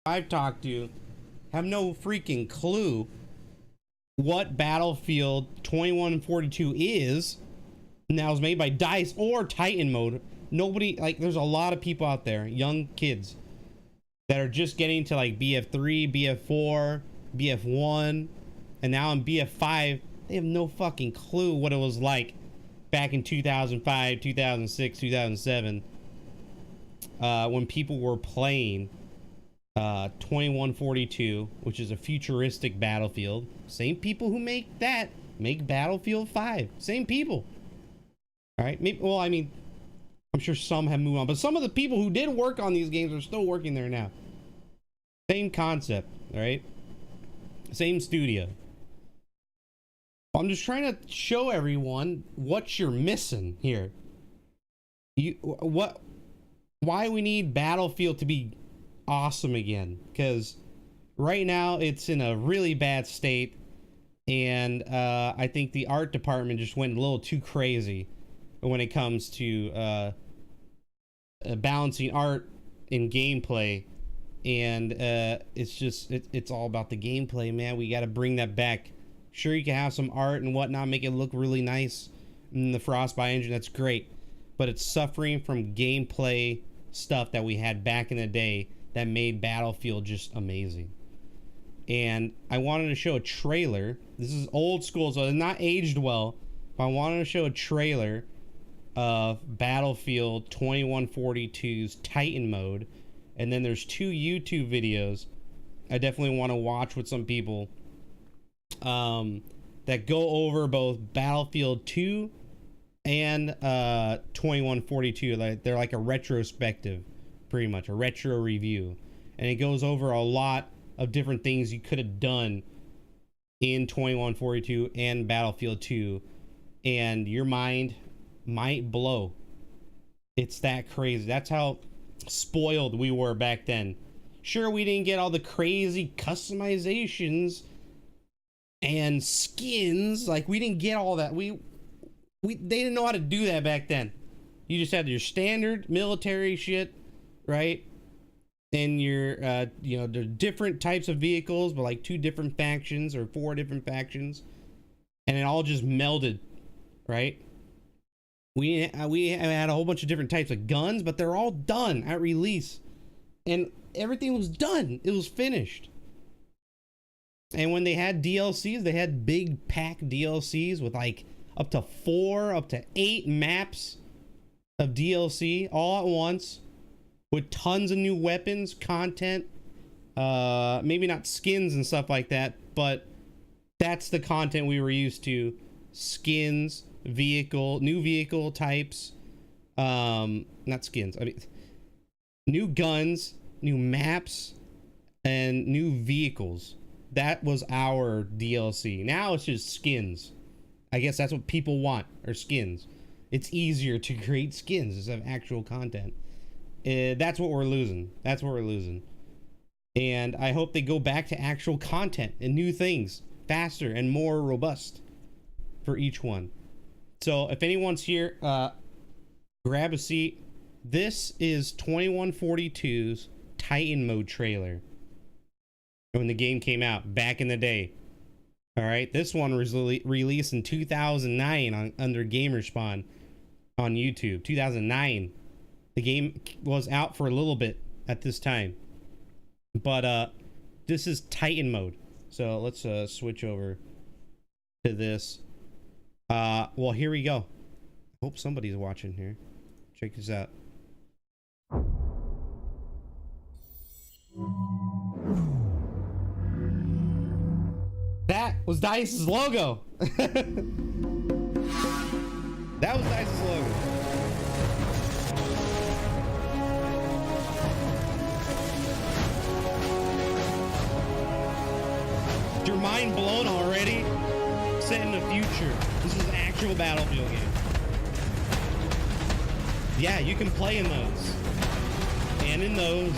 I've talked to have no freaking clue what Battlefield 2142 is. Now it's made by DICE or Titan Mode. Nobody, like, there's a lot of people out there, young kids, that are just getting to like BF3, BF4, BF1, and now in BF5. They have no fucking clue what it was like back in 2005, 2006, 2007, when people were playing 2142, which is a futuristic Battlefield. Same people who make that make Battlefield 5. Same people. All right. Maybe, well, I mean, I'm sure some have moved on, but some of the people who did work on these games are still working there now. Same concept, all right? Same studio. I'm just trying to show everyone what you're missing here. Why we need Battlefield to be awesome again, because right now it's in a really bad state, and I think the art department just went a little too crazy when it comes to balancing art in gameplay, and it's all about the gameplay, man. We got to bring that back. Sure, you can have some art and whatnot, make it look really nice in the Frostbite engine, that's great, but it's suffering from gameplay stuff that we had back in the day that made Battlefield just amazing. And I wanted to show a trailer. This is old school, so it's not aged well, but I wanted to show a trailer of Battlefield 2142's Titan Mode, and then there's 2 YouTube videos I definitely want to watch with some people that go over both Battlefield 2 and 2142. Like, they're like a retrospective, pretty much a retro review, and it goes over a lot of different things you could have done in 2142 and Battlefield 2, and your mind might blow. It's that crazy. That's how spoiled we were back then. Sure, we didn't get all the crazy customizations and skins, like we didn't get all that. They didn't know how to do that back then. You just had your standard military shit, right? And your you know, the different types of vehicles, but like 2 different factions or 4 different factions, and it all just melded, right? We had a whole bunch of different types of guns, but they're all done at release, and everything was done. It was finished. And when they had DLCs, they had big pack DLCs with like up to 4, up to 8 maps of DLC all at once, with tons of new weapons, content, maybe not skins and stuff like that, but that's the content we were used to. Skins, new vehicle types, not skins, I mean new guns, new maps, and new vehicles. That was our DLC. Now it's just skins. I guess that's what people want, are skins. It's easier to create skins instead of actual content. That's what we're losing. That's what we're losing. And I hope they go back to actual content and new things, faster and more robust for each one. So if anyone's here, grab a seat. This is 2142's Titan Mode trailer when the game came out back in the day. All right, this one was released in 2009 under Gamerspawn on YouTube. 2009. The game was out for a little bit at this time, but this is Titan Mode. So let's switch over to this. Well, here we go. I hope somebody's watching here. Check this out. That was DICE's logo. That was DICE's logo. Is your mind blown already? Set in the future. This is an actual Battlefield game. Yeah, you can play in those. And in those.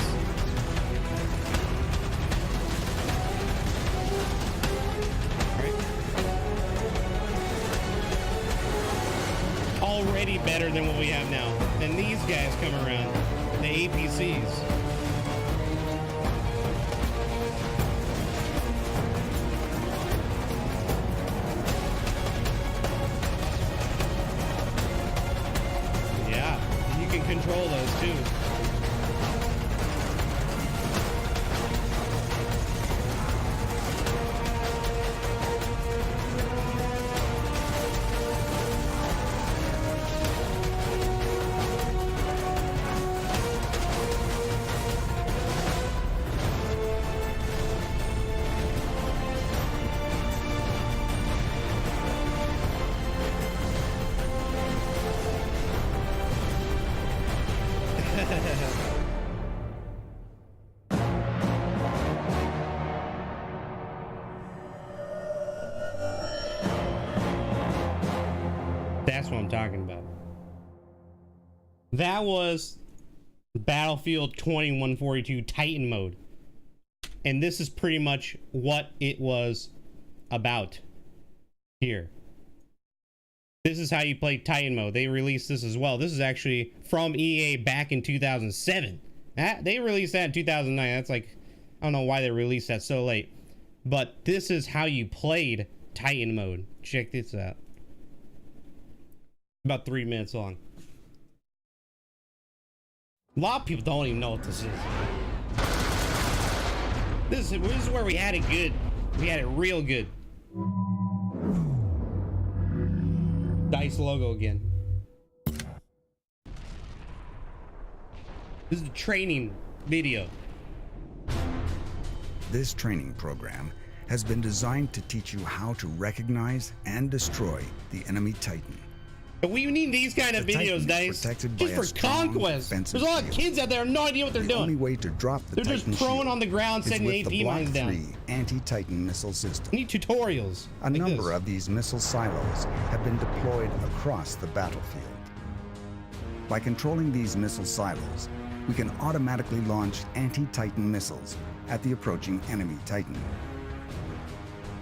Already better than what we have now. Then these guys come around, the APCs. That's what I'm talking about. That was Battlefield 2142 Titan mode. And this is pretty much what it was about here. This is how you play Titan mode. They released this as well. This is actually from EA back in 2007. They released that in 2009. That's like, I don't know why they released that so late. But this is how you played Titan mode. Check this out. About 3 minutes long. A lot of people don't even know what this is. This is where we had it good. We had it real good. DICE logo again. This is the training video. This training program has been designed to teach you how to recognize and destroy the enemy Titan. But we need these kind of videos, DICE. Just for conquest. There's a lot of kids out there who have no idea what they're doing. The only way to drop the They're Titan just prone on the ground, setting AP mines down. Block 3 anti-Titan missile system. We need tutorials. A number of these missile silos have been deployed across the battlefield. By controlling these missile silos, we can automatically launch anti-Titan missiles at the approaching enemy Titan.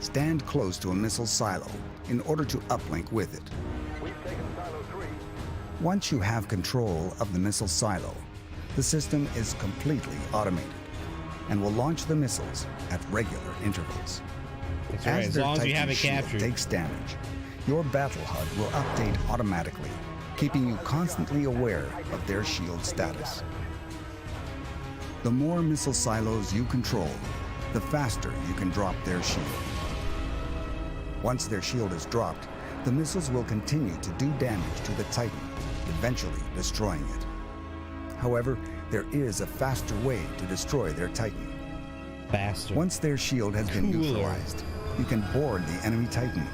Stand close to a missile silo in order to uplink with it. Once you have control of the missile silo, the system is completely automated and will launch the missiles at regular intervals. That's right, as long as you have it captured. Takes damage, your battle HUD will update automatically, keeping you constantly aware of their shield status. The more missile silos you control, the faster you can drop their shield. Once their shield is dropped, the missiles will continue to do damage to the Titan, eventually destroying it. However, there is a faster way to destroy their Titan. Faster. Once their shield has been neutralized, you can board the enemy Titan.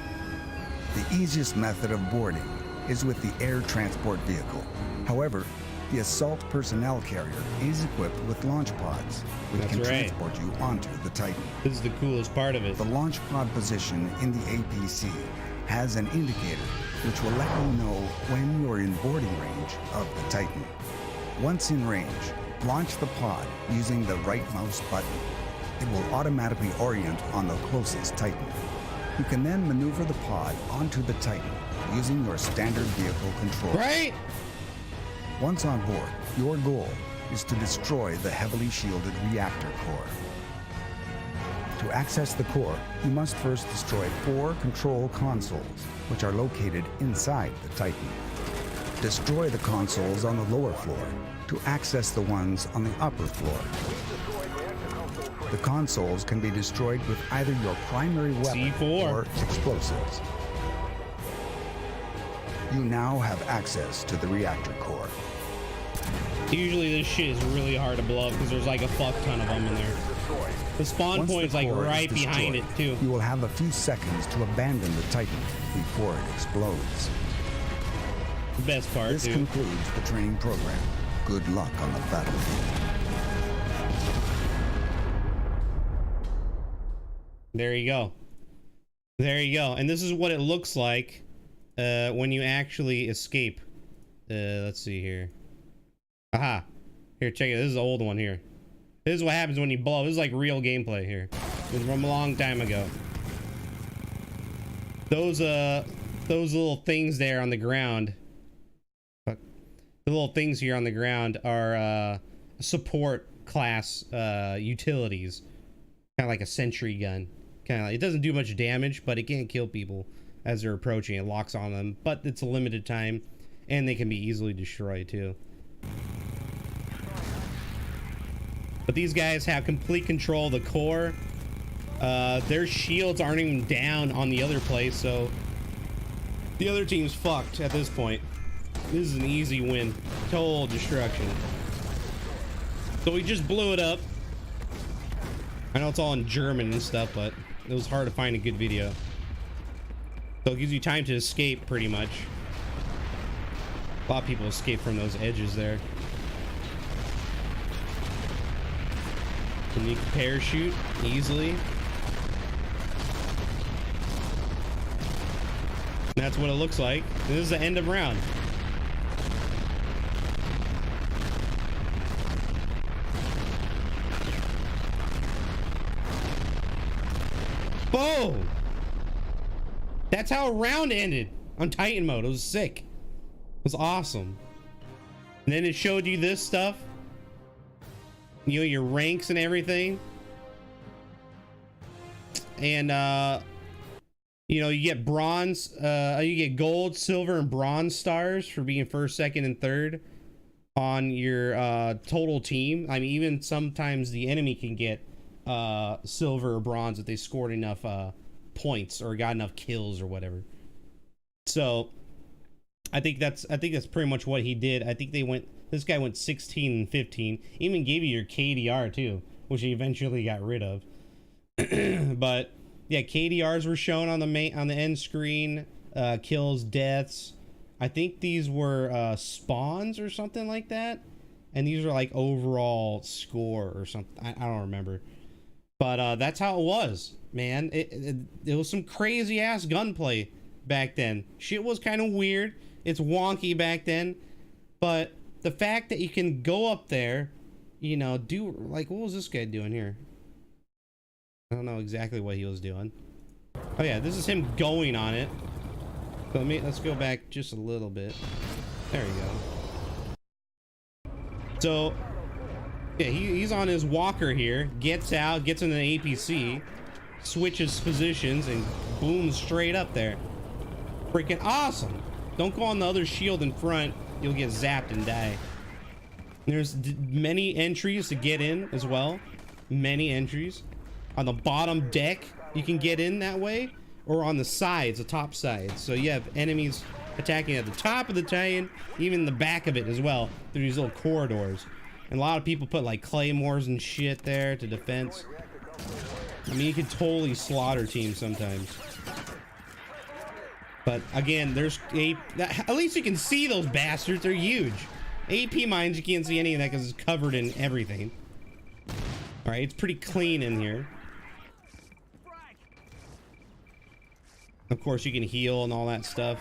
The easiest method of boarding is with the air transport vehicle. However, the assault personnel carrier is equipped with launch pods, which can transport you onto the Titan. This is the coolest part of it. The launch pod position in the APC has an indicator which will let you know when you're in boarding range of the Titan. Once in range, launch the pod using the right mouse button. It will automatically orient on the closest Titan. You can then maneuver the pod onto the Titan using your standard vehicle control. Right? Once on board, your goal is to destroy the heavily shielded reactor core. To access the core, you must first destroy 4 control consoles, which are located inside the Titan. Destroy the consoles on the lower floor to access the ones on the upper floor. The consoles can be destroyed with either your primary weapon C4 or explosives. You now have access to the reactor core. Usually this shit is really hard to blow up because there's like a fuck ton of them in there. The spawn point is like right behind it too. You will have a few seconds to abandon the Titan before it explodes. The best part, This concludes the training program. Good luck on the battlefield. There you go. There you go. And this is what it looks like when you actually escape. Let's see here. Aha. Here, check it. This is the old one here. This is what happens when you blow. This is like real gameplay here. This is from a long time ago. Those little things there on the ground. Fuck. The little things here on the ground are support class utilities. Kind of like a sentry gun. Kind of like, it doesn't do much damage, but it can kill people as they're approaching. It locks on them, but it's a limited time, and they can be easily destroyed too. But these guys have complete control of the core. Their shields aren't even down on the other place, so the other team's fucked at this point. This is an easy win. Total destruction. So we just blew it up. I know it's all in German and stuff, but it was hard to find a good video. So it gives you time to escape pretty much. A lot of people escape from those edges there. And you can parachute easily. That's what it looks like. This is the end of round. Boom! That's how a round ended on Titan mode. It was sick. It was awesome. And then it showed you this stuff. You know, your ranks and everything. And you know, you get bronze, you get gold, silver, and bronze stars for being first, second, and third on your total team. I mean, even sometimes the enemy can get silver or bronze if they scored enough points or got enough kills or whatever. So I think that's pretty much what he did. I think this guy went 16 and 15. Even gave you your KDR too, which he eventually got rid of. But yeah, KDRs were shown on the end screen, kills, deaths. I think these were spawns or something like that, and these are like overall score or something. I don't remember, but that's how it was, man. It was some crazy ass gunplay back then. Shit was kind of weird. It's wonky back then, but the fact that you can go up there, you know, do like, what was this guy doing here? I don't know exactly what he was doing. Oh yeah, this is him going on it. So let's go back just a little bit. There we go. So yeah, he's on his walker here, gets out, gets in an APC, switches positions, and boom, straight up there. Freaking awesome. Don't go on the other shield in front, you'll get zapped and die. There's many entries to get in as well. Many entries. On the bottom deck, you can get in that way, or on the sides, the top sides. So you have enemies attacking at the top of the Titan, even the back of it as well, through these little corridors. And a lot of people put like claymores and shit there to defense. I mean, you can totally slaughter teams sometimes. But again, there's at least you can see those bastards. They're huge. AP mines, you can't see any of that because it's covered in everything. All right, it's pretty clean in here. Of course, you can heal and all that stuff.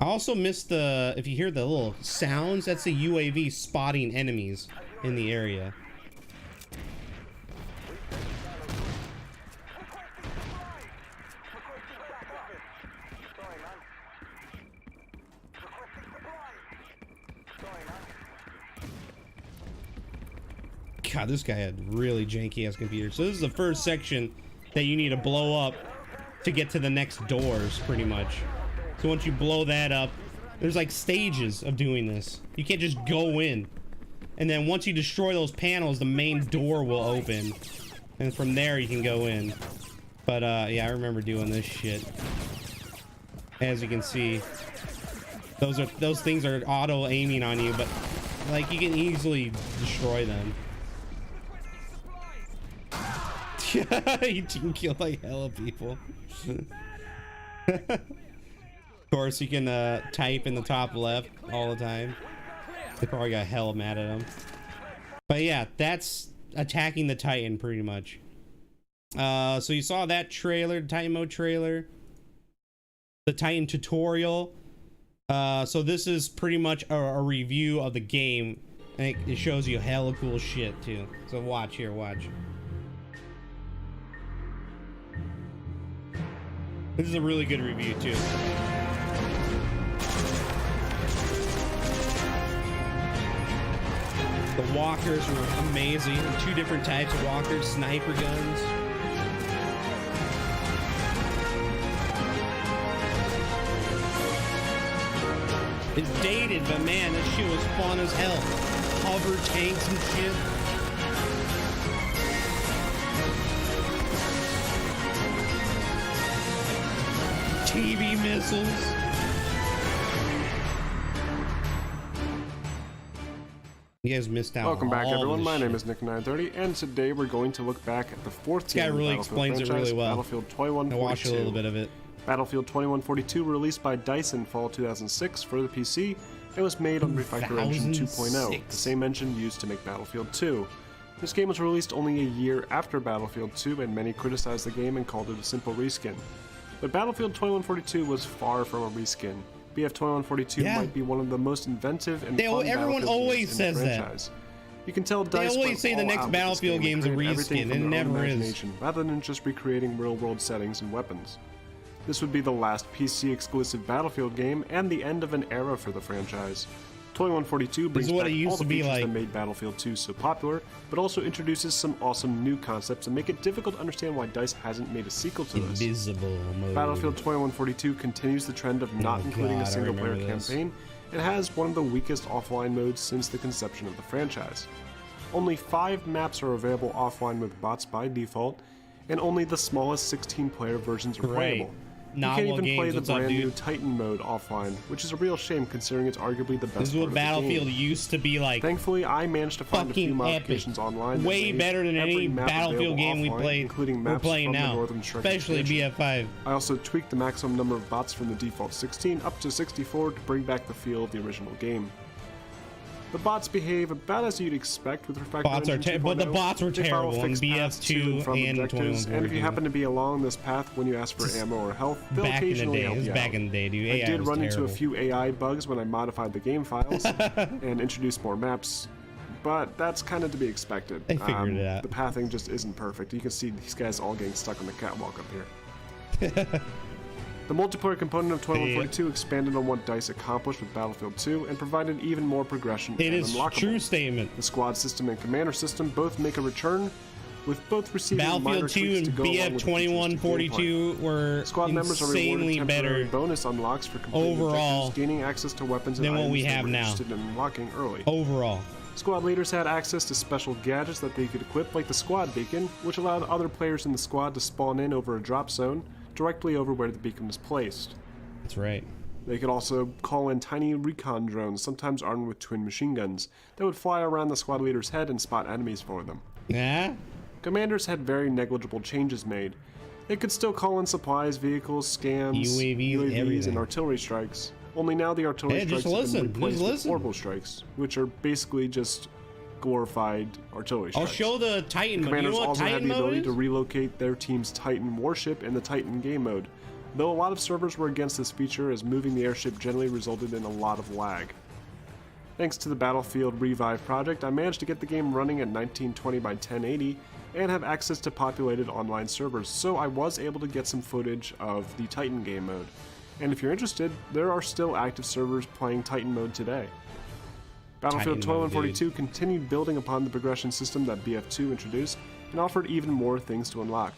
I also missed if you hear the little sounds, that's the UAV spotting enemies in the area. God, this guy had really janky ass computers. So this is the first section that you need to blow up to get to the next doors, pretty much. So once you blow that up, there's like stages of doing this. You can't just go in. And then once you destroy those panels, the main door will open. And from there you can go in. But yeah, I remember doing this shit. As you can see, those things are auto aiming on you, but like you can easily destroy them. You can kill like hella people. Of course, you can type in the top left all the time. They probably got hella mad at him. But yeah, that's attacking the Titan pretty much. So you saw that trailer, the Titan mode trailer, the Titan tutorial. So this is pretty much a review of the game, and it shows you hella cool shit too. So watch here, watch. This is a really good review too. The walkers were amazing. Two different types of walkers, sniper guns. It's dated, but man, this shit was fun as hell. Hover tanks and shit. TV missiles. You guys missed out. Welcome back, everyone. My name shit. is Nick930, and today we're going to look back at the fourth This guy game really of the Battlefield explains it franchise, really well. Battlefield 2142. I watched a little bit of it. Battlefield 2142 released by DICE in fall 2006 for the PC and was made on Refactor Engine 2.0, the same engine used to make Battlefield 2. This game was released only a year after Battlefield 2, and many criticized the game and called it a simple reskin. But Battlefield 2142 was far from a reskin. BF 2142 might be one of the most inventive and fun everyone Battlefield always games in says the that. franchise. You can tell They DICE always went say all the out next with this Battlefield game game's a and created everything reskin. from It their own never is. imagination, rather than just recreating real-world settings and weapons. This would be the last PC-exclusive Battlefield game and the end of an era for the franchise. 2142 brings what back it used all the to be features like. that made Battlefield 2 so popular, but also introduces some awesome new concepts and make it difficult to understand why DICE hasn't made a sequel to this. Invisible mode. Battlefield 2142 continues the trend of not including a God, I single-player remember this. campaign and has one of the weakest offline modes since the conception of the franchise. Only 5 maps are available offline with bots by default, and only the smallest 16-player versions are playable. You can't Novel even play games, the what's up, brand new dude? Titan mode offline, which is a real shame considering it's arguably the best This is part what of the Battlefield game. used to be like. Thankfully, I managed to find a few Fucking modifications epic. online. that Way made better than every any map Battlefield available game we offline, played. including We're maps playing from the now, Northern Strike especially expansion. BF5. I also tweaked the maximum number of bots from the default 16 up to 64 to bring back the feel of the original game. The bots behave about as you'd expect with Refactor Bots are Engine but the 2.0. bots were They follow terrible in fixed paths to BF2 from and objectives, and if you 2142. happen to be along this path when you ask for ammo or health, they'll Back in the occasionally day, help it was you back out. in the day, dude. I AI did was run into terrible. a few AI bugs when I modified the game files and introduced more maps, but that's kind of to be expected. They figured it out. The pathing just isn't perfect. You can see these guys all getting stuck on the catwalk up here. The multiplayer component of 2142 expanded on what DICE accomplished with Battlefield 2 and provided even more progression It and is unlockables. true statement. The squad system and commander system both make a return, with both receiving minor Battlefield 2 tweaks and to go along BF with the futuristic gameplay. 2142 were Squad members are rewarded insanely temporary better bonus unlocks for completing overall objectives, gaining access to weapons and than what items we they have were now. interested in unlocking early. overall. Squad leaders had access to special gadgets that they could equip, like the squad beacon, which allowed other players in the squad to spawn in over a drop zone, directly over where the beacon was placed. That's right. They could also call in tiny recon drones, sometimes armed with twin machine guns, that would fly around the squad leader's head and spot enemies for them. Yeah? Commanders had very negligible changes made. They could still call in supplies, vehicles, scams, UAVs, everything. and artillery strikes. Only now the artillery Hey, just strikes have listen, been replaced just with listen. orbital strikes, which are basically just glorified artillery strikes. I'll show the Titan mode. You Commanders know what also had Titan the mode ability is? to relocate their team's Titan warship in the Titan game mode, though a lot of servers were against this feature as moving the airship generally resulted in a lot of lag. Thanks to the Battlefield Revive project, I managed to get the game running at 1920 by 1080 and have access to populated online servers, so I was able to get some footage of the Titan game mode. And if you're interested, there are still active servers playing Titan mode today. Battlefield Titan mode, 2142 continued building upon the progression system that BF2 introduced and offered even more things to unlock.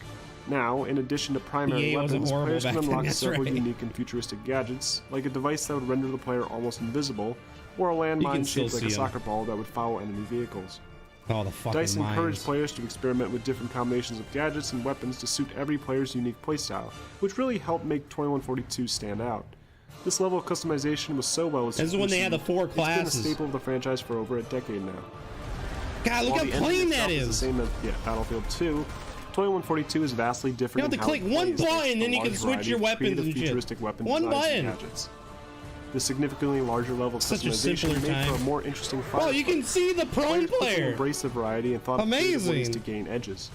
Now, in addition to primary EA wasn't weapons, horrible players back can then, unlock that's several right. unique and futuristic gadgets, like a device that would render the player almost invisible, or a You can landmine still shaped like a see 'em. soccer ball that would follow enemy vehicles. Oh, the fucking DICE encouraged mines. players to experiment with different combinations of gadgets and weapons to suit every player's unique playstyle, which really helped make 2142 stand out. This level of customization was so well This is when they had the 4 It's been a classes. staple of the franchise for over a decade now. God, look While how the engine clean itself that the is. same as Battlefield 2, 2142 is vastly different. You have in to how click it one plays, thanks button, to then the you can large switch variety your of weapons creative and shit. futuristic weapon One designs and button. gadgets. The significantly larger level of Such a customization simpler made for a time. more interesting Oh, firefight. you can see the prone Players quickly player. embraced the variety and thought of creative ways Amazing. to gain edges.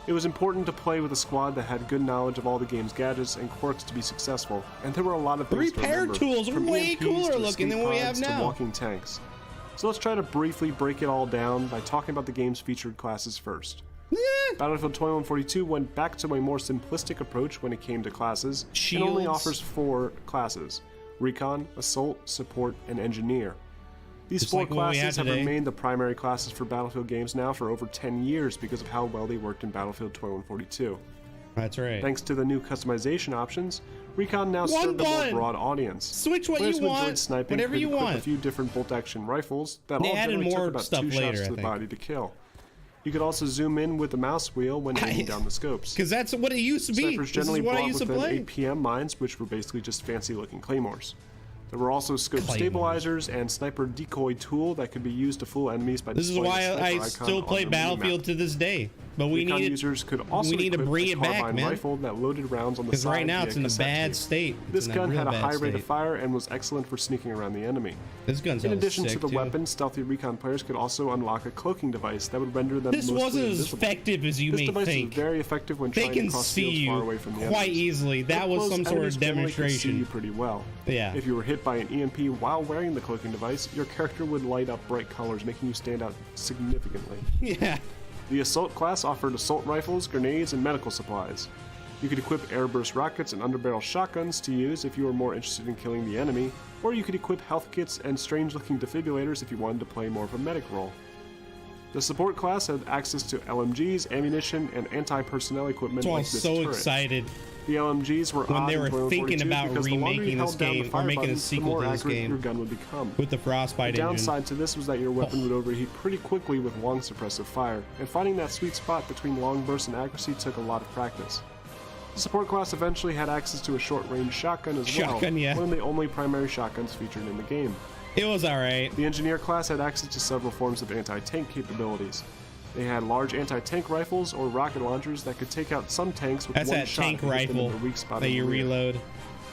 It was important to play with a squad that had good knowledge of all the game's gadgets and quirks to be successful, and there were a lot of The things to repair remember, tools are from way EMPs cooler to looking than escape what we have pods to now. walking tanks. So let's try to briefly break it all down by talking about the game's featured classes first. Battlefield 2142 went back to a more simplistic approach when it came to classes, and only Shields. offers 4 classes: Recon, Assault, Support, and Engineer. These Just 4 like what we classes have have today. remained the primary classes for Battlefield games now for over 10 years because of how well they worked in Battlefield 2142. That's right. Thanks to the new customization options, Recon now One served a more button. broad audience. Switch what Players you who enjoyed want, sniping whatever could you equip want. a few different bolt-action rifles that They all added generally more took about stuff 2 later, shots I to the think. body to kill. You could also zoom in with the mouse wheel when aiming down the scopes. Because that's what it used to be. Snipers This is generally what I brought used to with them play. APM mines, which were basically just fancy-looking claymores. There were also scope Claymores. stabilizers and sniper decoy tool that could be used to fool enemies by This is displaying why a sniper I icon still on play the minimap. Battlefield to this day. But we Recon need users could also to equip bring a it back, carbine man. rifle that loaded rounds on the Because side. right now via it's in a cassette bad tape. state. This gun had a real high bad rate of state. fire and was excellent for sneaking around the enemy. This gun's In hella addition to sick, the too. weapon, stealthy recon players could also unlock a cloaking device that would render them This mostly wasn't as invisible. effective as you This may device think. is very effective when They trying to can cross see fields far you away from the quite enemies. easily. That was Close some sort enemies of generally can see demonstration. you pretty well. Yeah. If you were hit by an EMP while wearing the cloaking device, your character would light up bright colors, making you stand out significantly. Yeah. The assault class offered assault rifles, grenades, and medical supplies. You could equip airburst rockets and underbarrel shotguns to use if you were more interested in killing the enemy, or you could equip health kits and strange-looking defibrillators if you wanted to play more of a medic role. The support class had access to LMGs, ammunition, and anti-personnel equipment So I like was this so turret. excited The LMGs were when odd they in were Toilet thinking 42 about because the longer you remaking held this down the game or fire making a buttons, the sequel more to this accurate game your gun would become. with the Frostbite The engine. downside to this was that your weapon would overheat pretty quickly with long suppressive fire, and finding that sweet spot between long burst and accuracy took a lot of practice. The support class eventually had access to a short-range shotgun as Shotgun, well, yeah. one of the only primary shotguns featured in the game. It was alright. The engineer class had access to several forms of anti-tank capabilities. They had large anti-tank rifles or rocket launchers that could take out some tanks with That's one that shot tank if it hit them in rifle the weak spot that in the you rear. reload.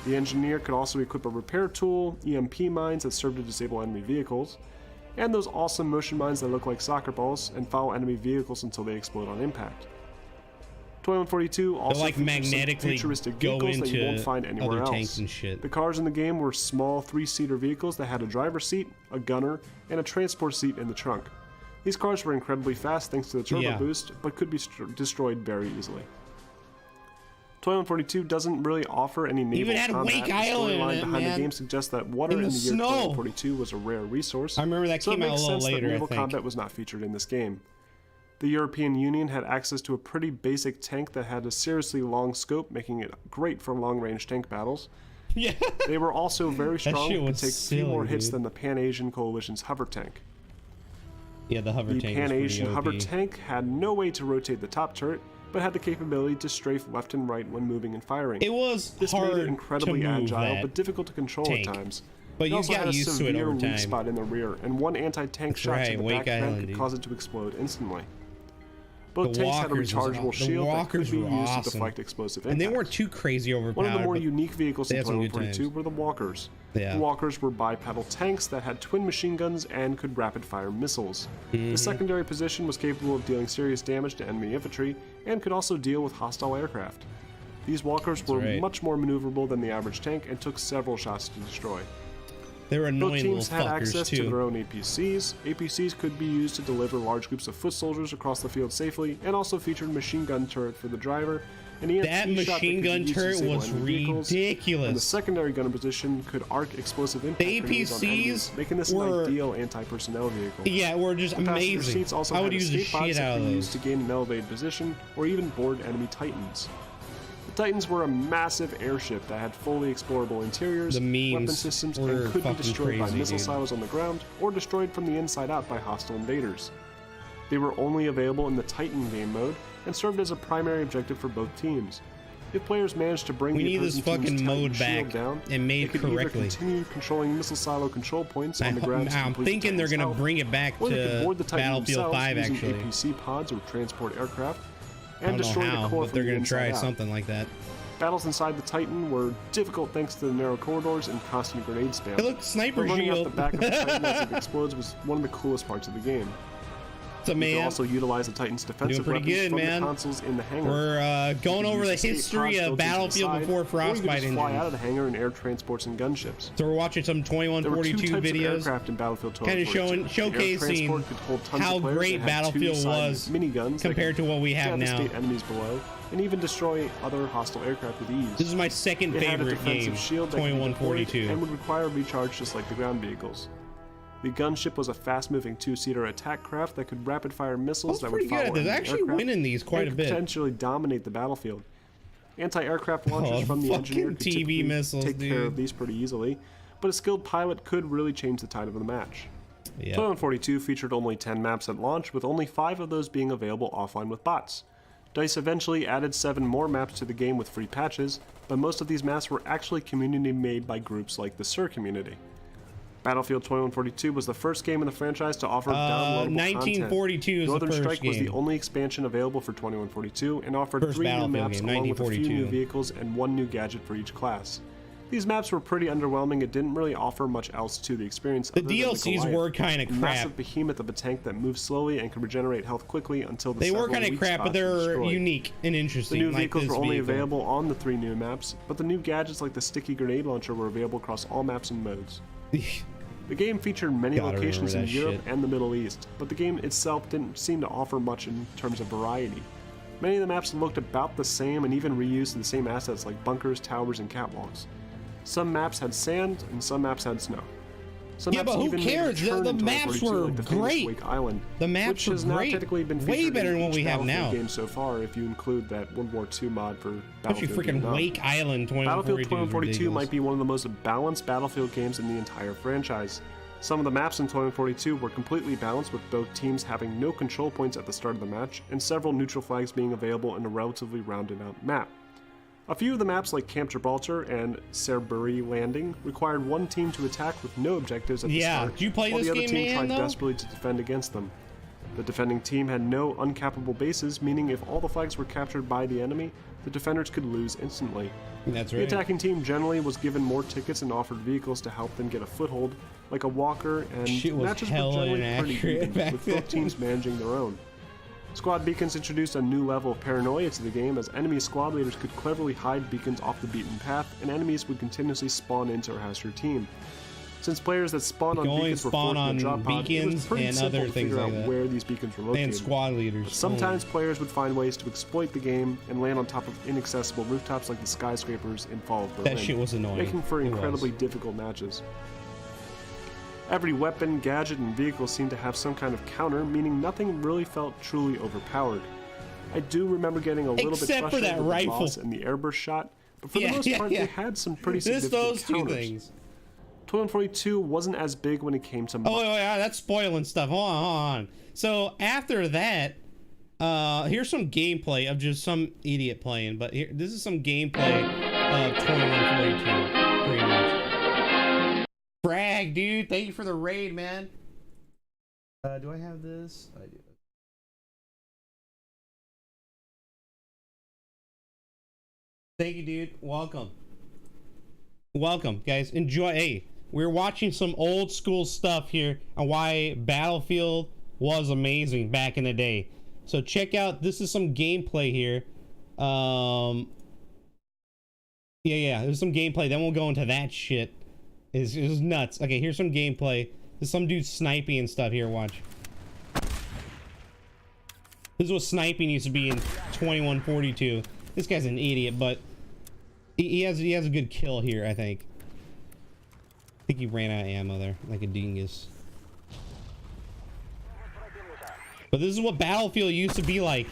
The engineer could also equip a repair tool, EMP mines that serve to disable enemy vehicles, and those awesome motion mines that look like soccer balls and follow enemy vehicles until they explode on impact. Toy 142 also like features some magnetically futuristic go vehicles that you into won't find anywhere other else. tanks and shit. The cars in the game were small 3-seater vehicles that had a driver's seat, a gunner, and a transport seat in the trunk. These cars were incredibly fast thanks to the turbo Yeah. boost, but could be destroyed very easily. Toy 142 doesn't really offer any naval Even had combat. Wake The Island in storyline it, behind man. the game suggests that water In in the the year snow. 2042 was a rare resource. I remember that so came it out a makes little sense later, that I naval think. combat was not featured in this game. The European Union had access to a pretty basic tank that had a seriously long scope, making it great for long-range tank battles. Yeah. They were also very strong shit and could was take few more silly, hits dude. than the Pan-Asian Coalition's hover tank. Yeah, the hover The tank was pretty Pan-Asian OP. hover tank had no way to rotate the top turret, but had the capability to strafe left and right when moving and firing. It was This hard made it incredibly to move agile, that. but difficult to control tank. at times. But It you also got had a used to it severe over weak time. spot in the rear, and one anti-tank shot right, to the Wake back vent Island, could dude. cause it to explode instantly. Both The tanks had a walkers was rechargeable aw- the shield that could walkers be were used to awesome. deflect explosive And they impacts. weren't too crazy overpowered. One of the more but unique vehicles they in had some Toy good 142 times. were the walkers. Yeah. The walkers were bipedal tanks that had twin machine guns and could rapid-fire missiles. Mm-hmm. The secondary position was capable of dealing serious damage to enemy infantry and could also deal with hostile aircraft. These walkers were right. much more maneuverable than the average tank and took several shots to destroy. They were Both annoying teams little had fuckers access to too. their own APCs. APCs could be used to deliver large groups of foot soldiers across the field safely, and also featured machine gun turret for the driver. An EMP That shot that machine could be gun used to turret disable was enemy vehicles. And the ridiculous. secondary gunner position could arc explosive impact The grenades on enemies, APCs making this were- an ideal anti-personnel vehicle. Yeah, we're just Passenger amazing. seats also I would had use the escape pods shit that out could of be used those. to gain an elevated position, or even board enemy Titans. The Titans were a massive airship that had fully explorable interiors, The memes weapon systems, were and could be fucking destroyed by crazy, missile dude. silos on the ground, or destroyed from the inside out by hostile invaders. They were only available in the Titan game mode, and served as a primary objective for both teams. If players managed to bring We the need this opposing team's fucking Titan mode shield back down, and made they could correctly. either continue controlling missile silo control points on the ground. to I'm complete the thinking they're Titan's gonna health, bring it back or they could to board the Titan Battlefield themselves 5 using actually. APC pods or transport aircraft, I and don't know destroy how, the core but from they're the gonna inside try out. something like that. Battles inside the Titan were difficult thanks to the narrow corridors and constant grenade spam. Hey, look, sniper But running out the shield. back of the Titan as it explodes was one of the coolest parts of the game. It's a You can man. also utilize the Titan's defensive pretty weapons good, from man. the consoles in the hangar. We're going You over the use escape history pods of built into the Battlefield side, before or you could Frostbite just fly out engine. of the hangar in air transports and gunships. So we're watching some There were two 2142 types of videos, aircraft in Battlefield kind of 2042. The air showcasing transport could hold tons how of players great and had two Battlefield side was miniguns that compared could to what we have now. devastate enemies below, and even destroy other hostile aircraft with ease. This is my second It had a favorite defensive game, shield that could be deployed 2142. and would require recharge just like the ground vehicles. The gunship was a fast-moving two-seater attack craft that could rapid-fire missiles That's that would pretty follow good. They're enemy actually aircraft winning these quite and a could bit. potentially dominate the battlefield. Anti-aircraft launchers Oh, from the engineer fucking could TV typically missiles, take care dude. of these pretty easily, but a skilled pilot could really change the tide of the match. Yeah. Toy 142 featured only 10 maps at launch, with only 5 of those being available offline with bots. DICE eventually added 7 more maps to the game with free patches, but most of these maps were actually community made by groups like the SIR community. Battlefield 2142 was the first game in the franchise to offer downloadable 1942 content. is the Northern first Strike was game. the only expansion available for 2142 and offered First 3 new Battlefield maps game, along with a few 1942. new vehicles and 1 new gadget for each class. These maps were pretty underwhelming. It didn't really offer much else to the experience. The other than DLCs Goliath, were kind of a crap. massive behemoth of a tank that moves slowly and can regenerate health quickly until the They were several kind of weak crap, but spots they are were destroyed. unique and The interesting. new like vehicles this were only vehicle. available on the 3 new maps, but the new gadgets like the sticky grenade launcher were available across all maps and modes. The game featured many Gotta locations in remember that Europe shit. and the Middle East, but the game itself didn't seem to offer much in terms of variety. Many of the maps looked about the same and even reused the same assets like bunkers, towers, and catwalks. Some maps had sand and some maps had snow. Some Yeah, maps but who even made a cares? return The in maps 2042, were like the famous great. Wake Island, The maps which were has now great. technically been Way featured better in than what each we have Battlefield now. game so far if you include that World War II mod for Especially Battlefield freaking Vietnam. Wake Island Battlefield 2042 2042 might be one of the most balanced Battlefield games in the entire franchise. Some of the maps in 2042 were completely balanced, with both teams having no control points at the start of the match, and several neutral flags being available in a relatively rounded out map. A few of the maps like Camp Gibraltar and Cerberus Landing required one team to attack with no objectives at the Yeah, start, did you play while this the other game, team man, tried though? desperately to defend against them. The defending team had no uncappable bases, meaning if all the flags were captured by the enemy, the defenders could lose instantly. That's The right. attacking team generally was given more tickets and offered vehicles to help them get a foothold, like a walker, and Shit was matches were hella generally pretty inaccurate even, back with then. both teams managing their own. Squad beacons introduced a new level of paranoia to the game, as enemy squad leaders could cleverly hide beacons off the beaten path, and enemies would continuously spawn in to harass your team. Since players that spawned You on can only beacons were spawn forced in on a drop pod, it was beacons pretty and simple other to things figure like out that. where these beacons were located. And squad leaders. But sometimes players would find ways to exploit the game and land on top of inaccessible rooftops like the skyscrapers in Fall of Berlin, That shit was annoying. making for It was. incredibly difficult matches. Every weapon, gadget, and vehicle seemed to have some kind of counter, meaning nothing really felt truly overpowered. I do remember getting a little bit Except for frustrated that with rifle. the boss and the airburst shot, but for Yeah, the most yeah, part, yeah. they had some pretty Just significant those two counters. things. 2142 wasn't as big when it came to Oh, wait, that's spoiling stuff. Hold on. So after that, here's some gameplay of just some idiot playing. But here, this is some gameplay of 2142, pretty much. Brag, dude. Thank you for the raid, man. Do I have this? I do. Thank you, dude. Welcome. Welcome, guys. Enjoy. Hey, we're watching some old school stuff here on why Battlefield was amazing back in the day. So check out, this is some gameplay here. Yeah, there's some gameplay. Then we'll go into that shit. It's nuts. Okay, here's some gameplay. There's some dude sniping and stuff here. Watch. This is what sniping used to be in 2142. This guy's an idiot, but he has a good kill here, I think. I think he ran out of ammo there, like a dingus. But this is what Battlefield used to be like.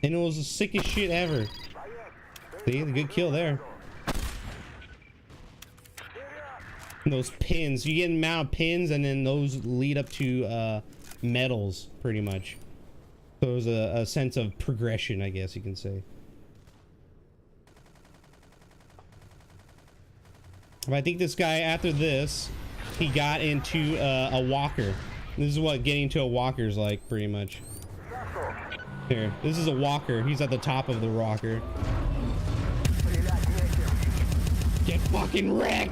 And it was the sickest shit ever. See, a good kill there. And those pins, you get an amount of pins and then those lead up to medals, pretty much. So it was a sense of progression, I guess you can say. But I think this guy, after this, he got into a walker. This is what getting into a walker is like, pretty much. Here, this is a walker. He's at the top of the rocker. Get fucking wrecked!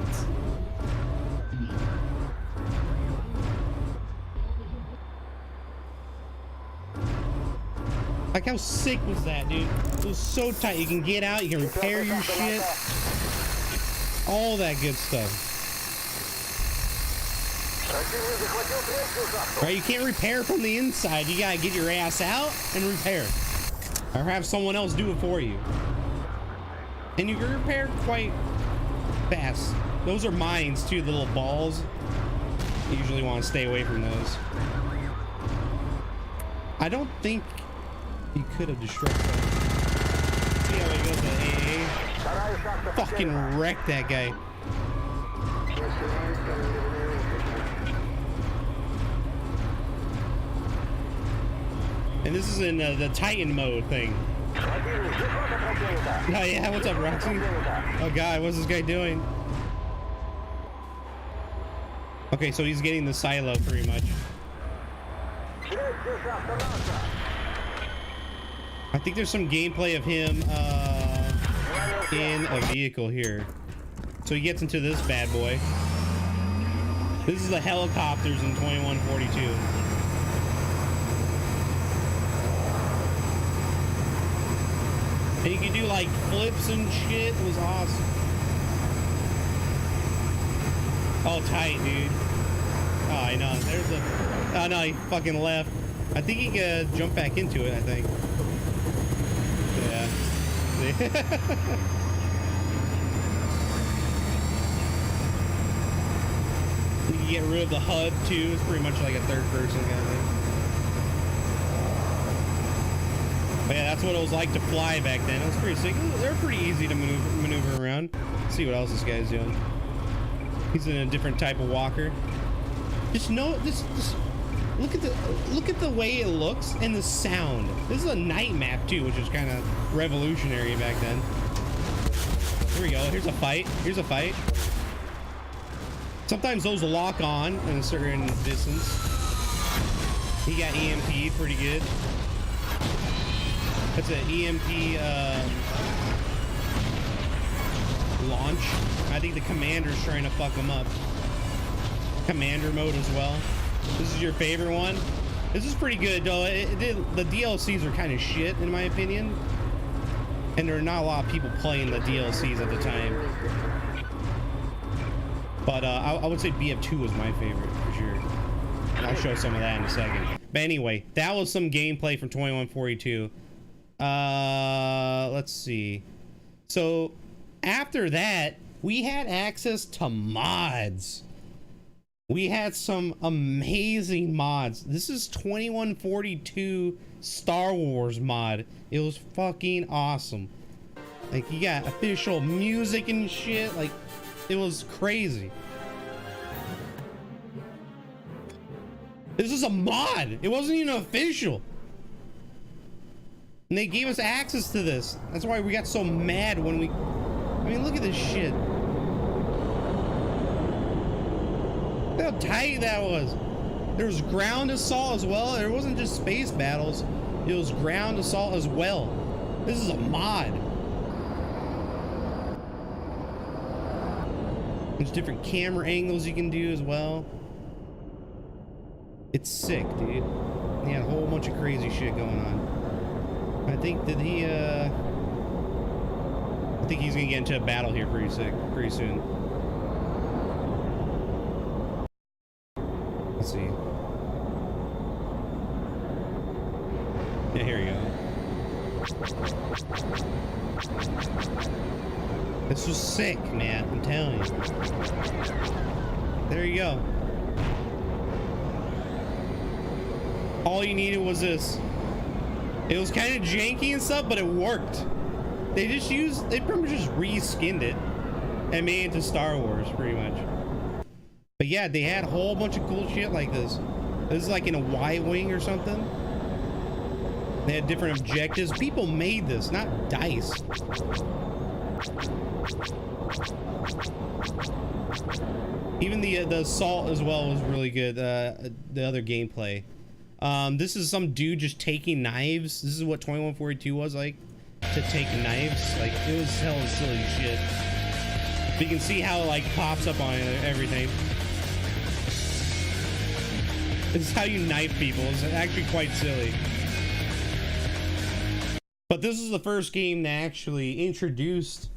Like, how sick was that, dude? It was so tight. You can get out, you can repair your shit. All that good stuff. Right, you can't repair from the inside. You gotta get your ass out and repair. Or have someone else do it for you. And you can repair quite fast. Those are mines too, the little balls. You usually want to stay away from those. I don't think you could have destroyed that. See how he goes to AA? Fucking wreck that guy. And this is in the Titan mode thing. Oh yeah, what's up, Roxy? Oh god, what's this guy doing? Okay, so he's getting the silo pretty much. I think there's some gameplay of him in a vehicle here. So he gets into this bad boy. This is the helicopters in 2142. And you can do like flips and shit. It was awesome. Oh, tight, dude. Oh, I know. There's a... Oh, no, he fucking left. I think he can jump back into it, I think. Yeah. You can get rid of the HUD, too. It's pretty much like a third-person kind of thing. But yeah, that's what it was like to fly back then. It was pretty sick. They're pretty easy to maneuver around. Let's see what else this guy's doing. He's in a different type of walker. Just look at the way it looks and the sound. This is a night map too, which is kind of revolutionary back then. Here we go. Here's a fight. Here's a fight. Sometimes those lock on in a certain distance. He got EMP'd pretty good. That's an EMP launch. I think the commander's trying to fuck him up. Commander mode as well. This is your favorite one. This is pretty good though. The DLCs are kind of shit in my opinion, and there are not a lot of people playing the DLCs at the time. But I would say BF2 was my favorite for sure. And I'll show some of that in a second. But anyway, that was some gameplay from 2142. Let's see. So after that, we had access to mods. We had some amazing mods. This is 2142 Star Wars mod. It was fucking awesome. Like, you got official music and shit. Like, it was crazy. This is a mod. It wasn't even official. And they gave us access to this. That's why we got so mad when we... I mean, look at this shit. Look how tight that was. There was ground assault as well. It wasn't just space battles. It was ground assault as well. This is a mod. There's different camera angles you can do as well. It's sick, dude. He had a whole bunch of crazy shit going on. I think that he, I think he's gonna get into a battle here pretty soon. Let's see. Yeah, here you go. This was sick, man. I'm telling you. There you go. All you needed was this. It was kind of janky and stuff, but it worked. They pretty much just reskinned it and made it into Star Wars, pretty much. But yeah, they had a whole bunch of cool shit like this. This is like in a Y-wing or something. They had different objectives. People made this, not DICE. Even the assault as well was really good. The other gameplay. This is some dude just taking knives. This is what 2142 was like, to take knives. Like, it was hella silly shit. But you can see how it like pops up on everything. This is how you knife people. It's actually quite silly. But this is the first game that actually introduced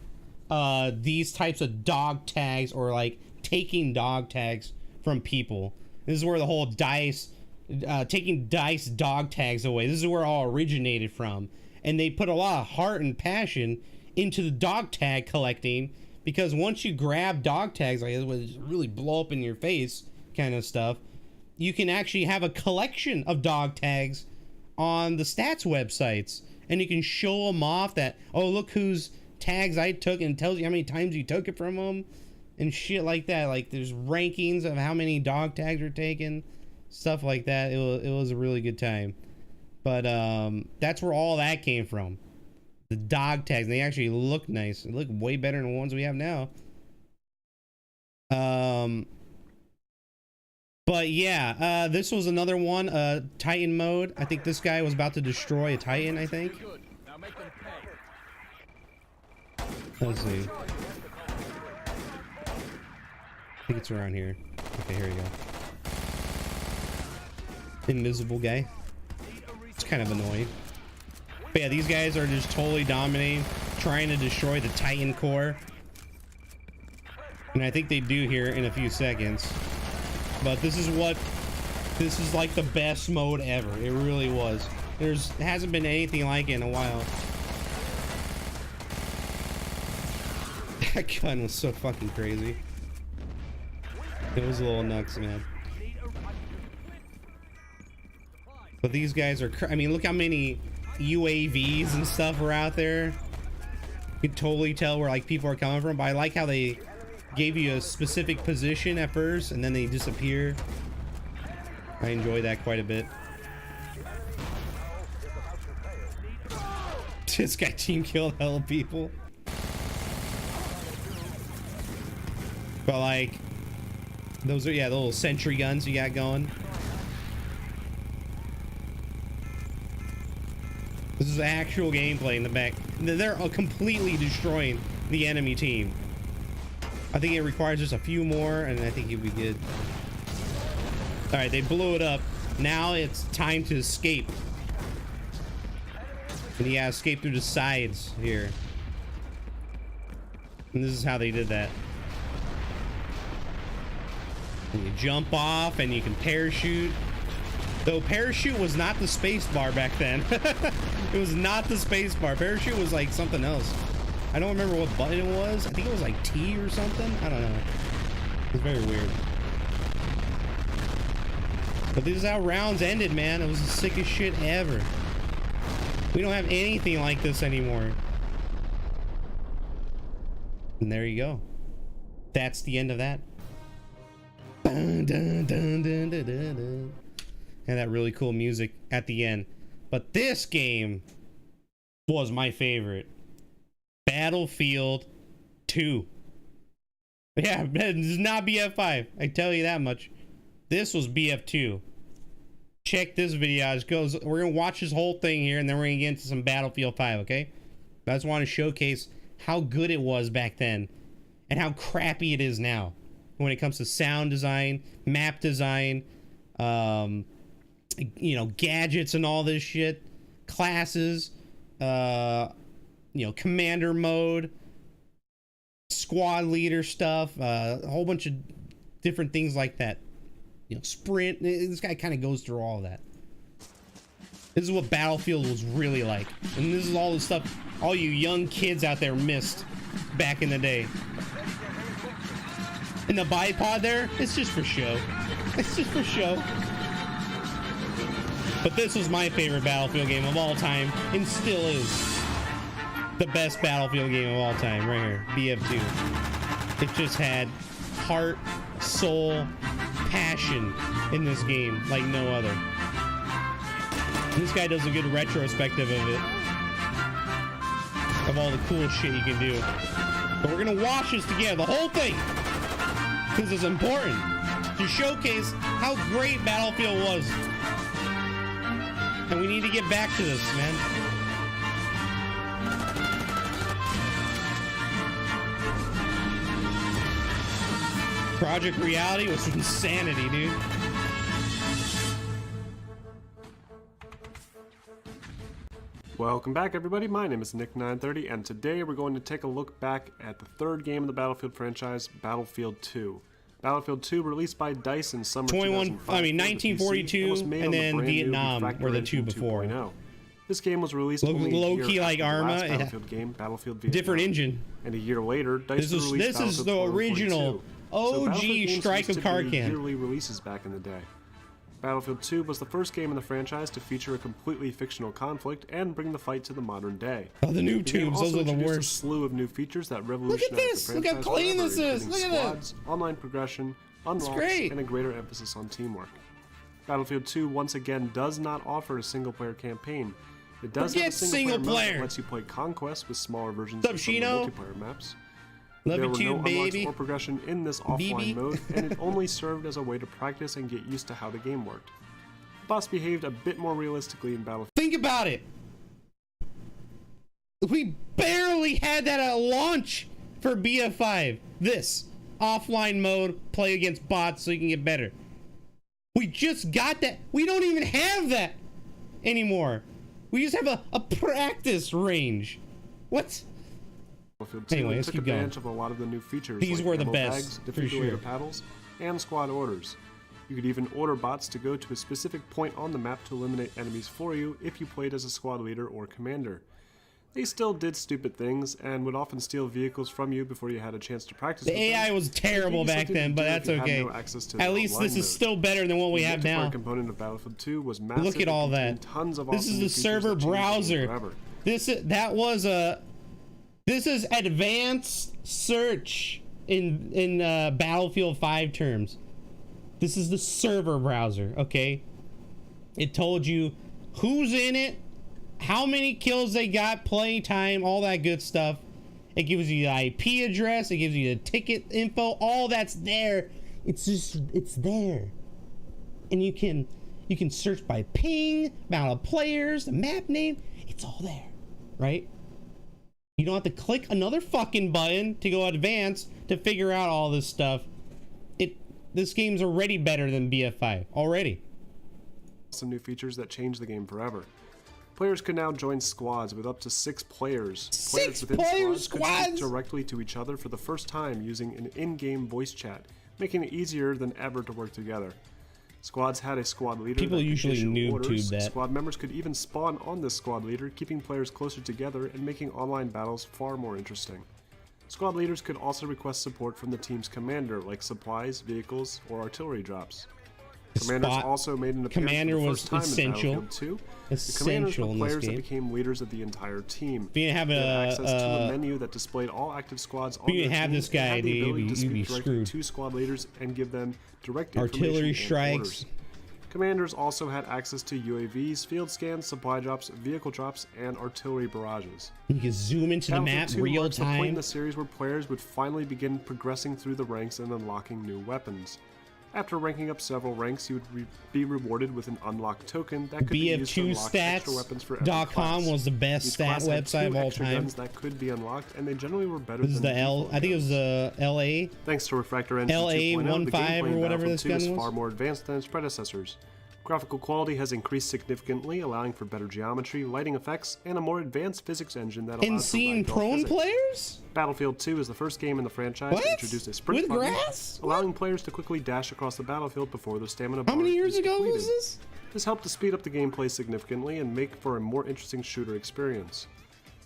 these types of dog tags, or like taking dog tags from people. This is where the whole DICE, taking DICE dog tags away. This is where it all originated from. And they put a lot of heart and passion into the dog tag collecting, because once you grab dog tags like this, which really blow up in your face kind of stuff, you can actually have a collection of dog tags on the stats websites, and you can show them off that, oh, look whose tags I took, and it tells you how many times you took it from them and shit like that. Like, there's rankings of how many dog tags were taken, stuff like that. It was a really good time. But that's where all that came from. The dog tags. They actually look nice. They look way better than the ones we have now. But yeah, this was another one, Titan mode. I think this guy was about to destroy a Titan, I think. Let's see. I think it's around here. Okay, here we go. Invisible guy. It's kind of annoying. But yeah, these guys are just totally dominating, trying to destroy the Titan core. And I think they do here in a few seconds. But this is like the best mode ever. It really was. It hasn't been anything like it in a while. That gun was so fucking crazy. It was a little nuts, man. But these guys are, I mean, look how many UAVs and stuff are out there. You can totally tell where like people are coming from. But I like how they gave you a specific position at first and then they disappear. I enjoy that quite a bit. This guy team killed hella people. But like, those are, yeah, the little sentry guns you got going. This is actual gameplay in the back. They're completely destroying the enemy team. I think it requires just a few more, and I think you'll be good. All right, they blew it up. Now it's time to escape. And you gotta escape through the sides here. And this is how they did that. And you jump off, and you can parachute. Though parachute was not the space bar back then. It was not the space bar. Parachute was like something else. I don't remember what button it was. I think it was like T or something. I don't know. It was very weird. But this is how rounds ended, man. It was the sickest shit ever. We don't have anything like this anymore. And there you go. That's the end of that. Dun, dun, dun, dun, dun, dun, dun. And that really cool music at the end. But this game was my favorite. Battlefield 2. Yeah, this is not BF5. I tell you that much. This was BF2. Check this video out. It goes, we're going to watch this whole thing here, and then we're going to get into some Battlefield 5, okay? I just want to showcase how good it was back then and how crappy it is now when it comes to sound design, map design, you know, gadgets and all this shit, classes, you know, commander mode, squad leader stuff, a whole bunch of different things like that. You know, sprint. This guy kind of goes through all of that. This is what Battlefield was really like, and this is all the stuff all you young kids out there missed back in the day. And the bipod there, it's just for show. It's just for show. But this was my favorite Battlefield game of all time, and still is the best Battlefield game of all time, right here, BF2. It just had heart, soul, passion in this game like no other. This guy does a good retrospective of it, of all the cool shit you can do. But we're gonna watch this together, the whole thing, because it's important to showcase how great Battlefield was. And we need to get back to this, man. Project Reality was insanity, dude. Welcome back, everybody. My name is Nick930, and today we're going to take a look back at the third game of the Battlefield franchise, Battlefield 2. Battlefield 2 released by DICE in summer 1942, and then Vietnam were the two before. This game was released only low key like Arma, Battlefield game, Battlefield Vietnam. Different engine. And a year later, DICE released this is the original OG Strike of Karkan. Yearly releases back in the day. Battlefield 2 was the first game in the franchise to feature a completely fictional conflict and bring the fight to the modern day. Oh, the new tubes, those are the worst. A slew of new features that revolutionized the franchise. Look how clean this is. Look at squads, online progression, unlocks, and a greater emphasis on teamwork. Battlefield 2 once again does not offer a single-player campaign. It does have a single-player map that lets you play Conquest with smaller versions of the multiplayer maps. Love There you were too, no unlocks baby. or progression in this offline BB. mode, and it only served as a way to practice and get used to how the game worked. The boss behaved a bit more realistically in Battlefield. Think about it. We barely had that at launch for BF5. This offline mode, play against bots so you can get better. We just got that. We don't even have that anymore. We just have a practice range. What? Battlefield 2 Anyway, let's took keep going. advantage of a lot of the new features. These like were the ammo best, bags, for defibrillator sure. paddles, and squad orders. You could even order bots to go to a specific point on the map to eliminate enemies for you if you played as a squad leader or commander. They still did stupid things and would often steal vehicles from you before you had a chance to practice The with AI them. was terrible Maybe back something to then, but do if that's you had okay. no access to the At least online this is mode. still better than what we The have multiplayer now. component of Battlefield 2 was massive. Look at all and that. contained Tons of This awesome is new the features server that changed the game browser. forever. This is advanced search in Battlefield 5 terms. This is the server browser, okay? It told you who's in it, how many kills they got, play time, all that good stuff. It gives you the IP address, it gives you the ticket info, all that's there. It's there. And you can search by ping, amount of players, the map name, it's all there, right? You don't have to click another fucking button to go advanced to figure out all this stuff. This game's already better than BF5 already. Some new features that changed the game forever. Players could now join squads with up to 6 players. Players within squads could speak directly to each other for the first time using an in-game voice chat, making it easier than ever to work together. Squads had a squad leader. People that could usually issue noob orders. tube that. Squad members could even spawn on this squad leader, keeping players closer together and making online battles far more interesting. Squad leaders could also request support from the team's commander, like supplies, vehicles, or artillery drops. Commanders also made an appearance Commander for the was first time essential. in Battlefield 2. The commanders Essential were in this players that game. became leaders of the entire team. If you didn't have They had a access to a menu that displayed all active squads on if you their didn't have team this and guy, had the dude, ability to you'd speak be directly screwed. to squad leaders and give them direct Artillery information and strikes. orders. Commanders also had access to UAVs, field scans, supply drops, vehicle drops, and artillery barrages. You can zoom into the map Battlefield 2 real marks the point in time. the series where players would finally begin progressing through the ranks and unlocking new weapons. After ranking up several ranks, you would be rewarded with an unlocked token that could be used to unlock extra weapons for every class. BF2stats.com was the best Each stat class had website of 2 all extra time. guns that could be unlocked, and they generally were better This is than the L. default I think it was guns. the LA. Thanks to Refractor Engine LA 2.0, the 15 gameplay or in whatever Battlefield this 2 gun is was. far more advanced than its predecessors. Graphical quality has increased significantly, allowing for better geometry, lighting effects, and a more advanced physics engine that allows And for seeing ragdoll prone physics. players? Battlefield 2 is the first game in the franchise What? to introduce a sprint With button, grass? allowing players to quickly dash across the battlefield before their stamina How bar many years is ago depleted. was this? This helped to speed up the gameplay significantly and make for a more interesting shooter experience.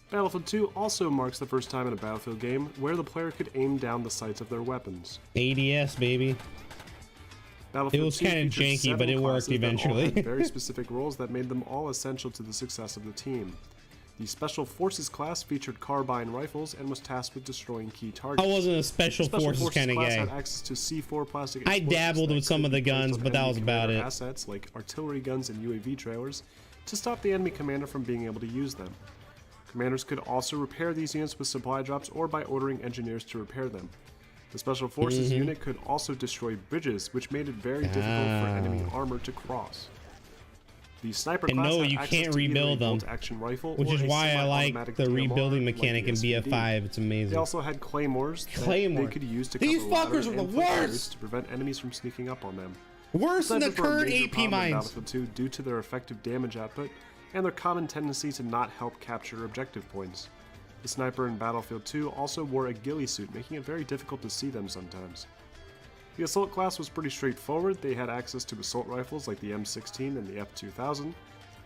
Battlefield 2 also marks the first time in a Battlefield game where the player could aim down the sights of their weapons. ADS, baby. Battlefield It was 2 kinda featured janky, but 7 it worked classes that all eventually. had very specific roles that made them all essential to the success of the team. The Special Forces class featured carbine rifles and was tasked with destroying key targets. I wasn't a special forces kind of class guy. had access to C4 plastic I explosives dabbled that with some could of the be placed guns, on but that enemy was about commander it. Assets like artillery guns and UAV trailers to stop the enemy commander from being able to use them. Commanders could also repair these units with supply drops or by ordering engineers to repair them. The Special Forces Mm-hmm. unit could also destroy bridges, which made it very difficult for enemy armor to cross. The sniper And class no, had you access can't to either a rebuild them, bolt-action rifle which or is a why I like semi-automatic the DMR rebuilding like mechanic the in SVD. BF5. It's They amazing. also had claymores that Claymore. they could use to These cover ladders fuckers are the and footloose worst! to prevent enemies from sneaking up on them. Worse than the Snipers were a current major AP problem in mines. Battlefield 2 due to their effective damage output and their common tendency to not help capture objective points. The sniper in Battlefield 2 also wore a ghillie suit, making it very difficult to see them sometimes. The assault class was pretty straightforward. They had access to assault rifles like the M16 and the F2000.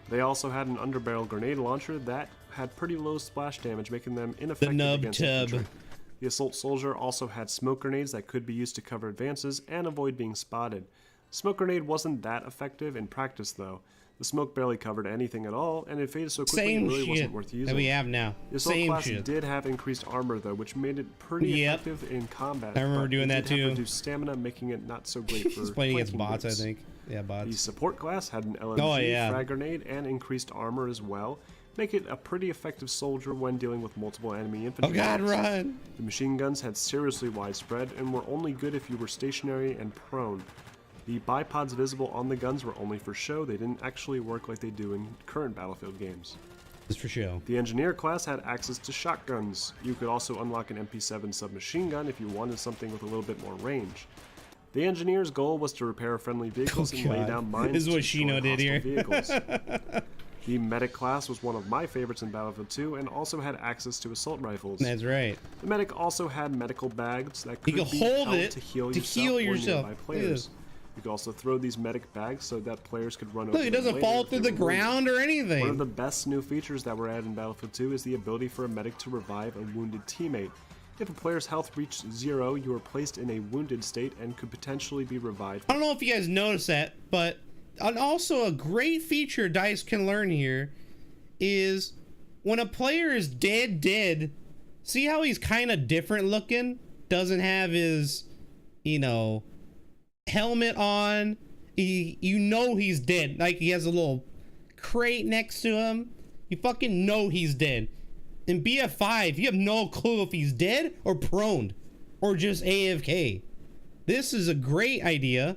They also had an underbarrel grenade launcher that had pretty low splash damage, making them ineffective nub against tub. infantry. The assault soldier also had smoke grenades that could be used to cover advances and avoid being spotted. The smoke grenade wasn't that effective in practice though. The smoke barely covered anything at all, and it faded so quickly Same it really shit wasn't worth using. that we have now. The assault Same class shit. did have increased armor though, which made it pretty Yep. effective in combat. I remember but doing it that did have too. reduced stamina, making it not so great for He's playing against flanking bots, I moves. think. Yeah, bots. The support class had an LMG, Oh, yeah. frag grenade, and increased armor as well, make it a pretty effective soldier when dealing with multiple enemy infantry. Oh god, units. run! The machine guns had seriously widespread and were only good if you were stationary and prone. The bipods visible on the guns were only for show, they didn't actually work like they do in current Battlefield games. Just for show. The engineer class had access to shotguns. You could also unlock an MP7 submachine gun if you wanted something with a little bit more range. The engineer's goal was to repair friendly vehicles and lay down mines. This is to what Shino destroy did hostile here. vehicles. The medic class was one of my favorites in Battlefield 2 and also had access to assault rifles. That's right. The medic also had medical bags that You could can be hold held it to heal to yourself, heal or yourself. nearby players. You could also throw these medic bags so that players could run over Look, it them doesn't later fall if through they the were wounded. ground or anything. One of the best new features that were added in Battlefield 2 is the ability for a medic to revive a wounded teammate. If a player's health reached 0, you are placed in a wounded state and could potentially be revived. I don't know if you guys noticed that, but also a great feature DICE can learn here is when a player is dead, see how he's kind of different looking? Doesn't have his, you know, helmet on. You know he's dead. Like he has a little crate next to him. You fucking know he's dead. In BF5, you have no clue if he's dead or prone or just AFK. This is a great idea,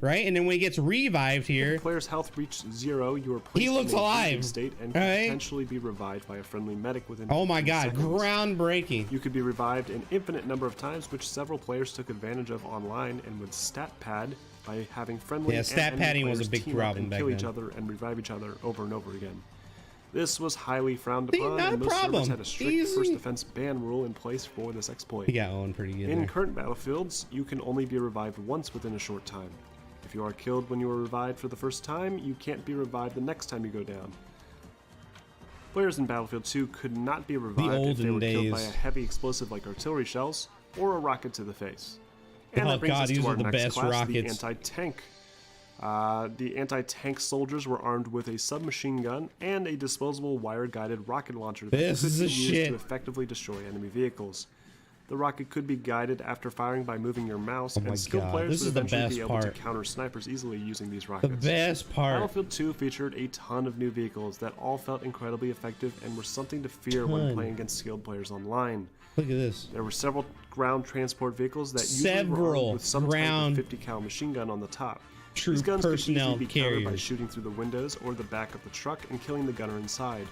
right? And then when he gets revived here, If a player's health reached 0, you are placed he looks in a alive, wounded state and could right? potentially be revived by a friendly medic within oh my 15 god, seconds. groundbreaking. You could be revived an infinite number of times, which several players took advantage of online and would stat pad by having friendly Yeah, and stat enemy padding was a players big team up problem and back kill each then. other and revive each other over and over again. This was highly frowned See, upon, not a and most servers problem. had a strict Easy. first defense ban rule in place for this exploit. He got owned pretty good In there. current battlefields, you can only be revived once within a short time. If you are killed when you are revived for the first time, you can't be revived the next time you go down. Players in Battlefield 2 could not be revived if they were olden killed by days. a heavy explosive like artillery shells or a rocket to the face. And Oh that brings God, us these to are our the next best class, rockets. the anti-tank. The anti-tank soldiers were armed with a submachine gun and a disposable wire-guided rocket launcher that This could is be the used shit. to effectively destroy enemy vehicles. The rocket could be guided after firing by moving your mouse, Oh my and skilled God, players this would is the eventually be best able part. to counter snipers easily using these The rockets. best part. Battlefield 2 featured a ton of new vehicles that all felt incredibly effective and were something to fear Ton. when playing against skilled players online. Look at this. There were several ground transport vehicles that usually were Several armed with some ground- type of 50 cal machine gun on the top. True These guns could personnel easily be countered by carriers. shooting through the windows or the back of the truck and killing the gunner inside.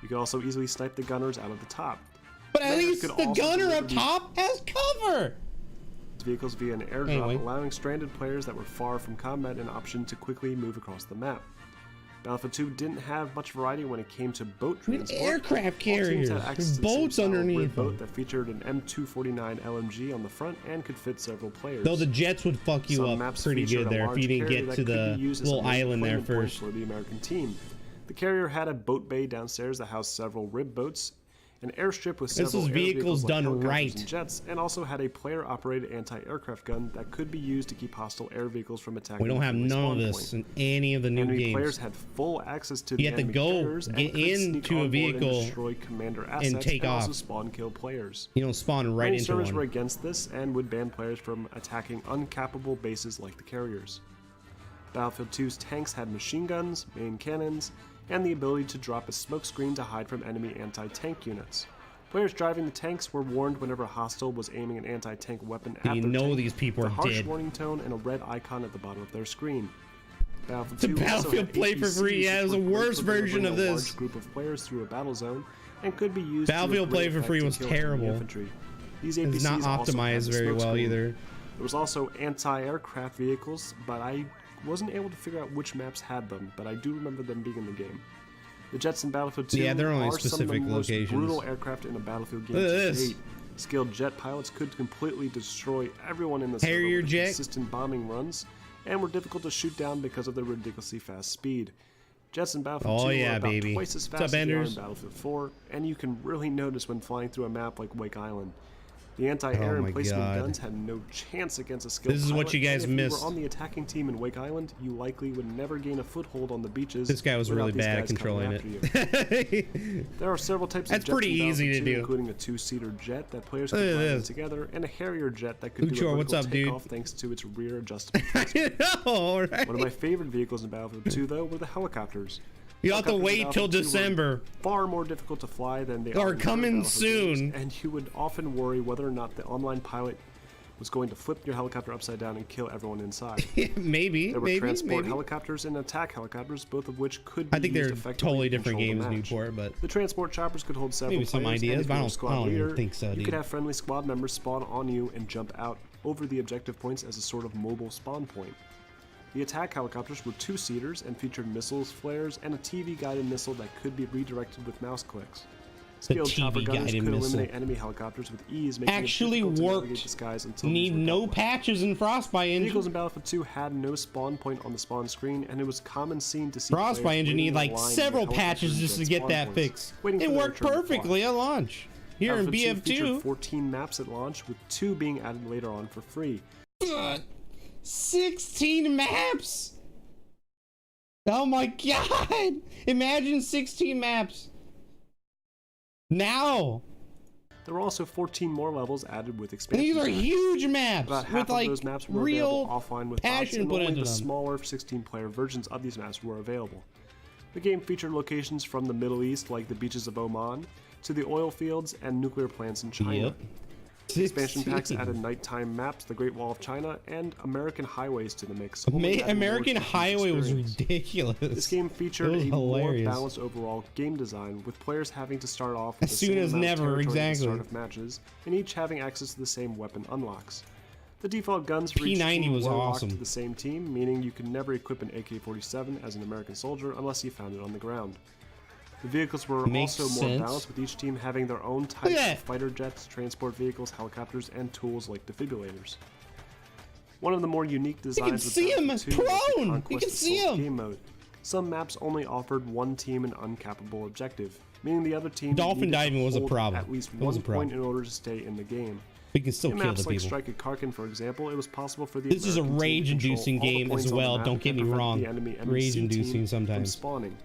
You could also easily snipe the gunners out of the top. But at Players least could the also gunner deliver up these top has cover. vehicles via an airdrop, Anyway. allowing stranded players that were far from combat an option to quickly move across the map. Battlefield 2 didn't have much variety when it came to boat I mean, transport. aircraft All teams carriers. had access There's to the same boats style of underneath rig boat them. that featured an M249 LMG on the front and could fit several players. Though the jets would fuck you Some up maps pretty featured good a there if large you didn't carrier get that to could the be used as a little main island there deployment point first. for the American team. The carrier had a boat bay downstairs that housed several rib boats, an airstrip with This several is air vehicles like done helicopters right. and jets, and also had a player-operated anti-aircraft gun that could be used to keep hostile air vehicles from attacking. We don't the have friendly none of spawn this point. in any of the new Enemy games. players had full access to You the have to enemy go carriers and get could sneak into a on board vehicle and destroy commander assets take and also off. spawn kill players. You don't spawn right Many into servers were one. against this and would ban players from attacking uncappable bases like the carriers. Battlefield 2's tanks had machine guns, main cannons, and the ability to drop a smoke screen to hide from enemy anti-tank units. Players driving the tanks were warned whenever a hostile was aiming an anti-tank weapon at You their know tank, these people with are a harsh dead. warning tone and a red icon at the bottom of their screen. Battlefield The 2 also Battlefield had Play for APCs, Free, yeah, it was which a were great worse for version delivering of a this. large group of players through a battle zone and could be used Battlefield to Play great for effect Free to was kill enemy terrible. infantry. These It's not APCs also had optimized the very smoke well screen. either. There was also anti-aircraft vehicles, but I wasn't able to figure out which maps had them, but I do remember them being in the game. The jets in Battlefield 2 Yeah, they're only are some of specific the most locations. brutal aircraft in a Battlefield game Look at to this. date. Skilled jet pilots could completely destroy everyone in the Harrier server with jet. consistent bombing runs, and were difficult to shoot down because of their ridiculously fast speed. Jets in Battlefield 2 Oh, are yeah, about baby. twice as What's fast up, as they are in Enders? Battlefield 4, and you can really notice when flying through a map like Wake Island. The anti-air Oh my emplacement God. guns had no chance against a skilled This is what pilot, you guys and if missed. you were on the attacking team in Wake Island, you likely would never gain a foothold on the beaches. This guy was really without these bad at guys coming controlling after it. you. There are several types That's of jets pretty in easy to Battlefield 2, do. including a two-seater jet that players Look could at fly in this. together, and a Harrier jet that could do Luchor, a what's vertical up, dude? takeoff thanks to its rear adjustable. I know, right? One of my favorite vehicles in Battlefield 2, though, were the helicopters. You have to Helicopters in wait till Battlefield 2 were December. Far more difficult to fly than they Or are in coming current Battlefield soon. games, and you would often worry whether or not the online pilot was going to flip your helicopter upside down and kill everyone inside. maybe, There were maybe, transport maybe. helicopters and attack helicopters, both of which could be I think used they're effectively totally to different control the games, match. Newport, but The transport choppers could hold several maybe some players, ideas, and if but you I were a don't squad even leader, think so, you dude. could have friendly squad members spawn on you and jump out over the objective points as a sort of mobile spawn point. The attack helicopters were two-seaters and featured missiles, flares, and a TV-guided missile that could be redirected with mouse clicks. Skilled chopper gunners TV-guided could missile. eliminate enemy helicopters with ease, making Actually it difficult to worked. navigate the skies until Need these were no dealt with. patches in Frostbite engine. Vehicles in Battlefield 2 had no spawn point on the spawn screen, and it was common scene to see Frostbite players engine waiting need in like line near several helicopters patches and just to jet get spawn that points, fixed. waiting It for their worked turn to fly. perfectly at launch. Here in Battlefield 2 featured BF2, 14 maps at launch, with 2 being added later on for free. 16 maps. Oh my God! Imagine 16 maps. Now. There were also 14 more levels added with expansion. These are packs. huge maps About half with of like those maps were real available offline with bots, passion and put only into the them. smaller 16-player versions of these maps were available. The game featured locations from the Middle East, like the beaches of Oman, to the oil fields and nuclear plants in China. Yep. Expansion packs 16. added nighttime maps, the Great Wall of China, and American highways to the mix. only adding more American to the Highway was experience. ridiculous. This game featured It was a more hilarious. balanced overall game design, with players having to start off with As the soon same as amount of never, territory at the exactly. start of matches, and each having access to the same weapon unlocks. The default guns for each P90 team was were awesome. locked to the same team, meaning you could never equip an AK-47 as an American soldier unless you found it on the ground. The vehicles were Makes also more sense. balanced, with each team having their own types that. of fighter jets, transport vehicles, helicopters, and tools like defibrillators. One of the more unique designs with see him Battlefield 2 was the prone! You Conquest can see Assault him! game mode. Some maps only offered one team an uncappable objective, meaning the other team Dolphin needed to diving was a hold problem. at least It was one a problem. point in order to stay in the game. We can still In kill maps the like people. Strike at Karkin, for example, it was possible for the This is a American team to control rage-inducing all the game points as on the well, map don't get and me prevent wrong. the enemy MEC Rage-inducing team sometimes. from spawning.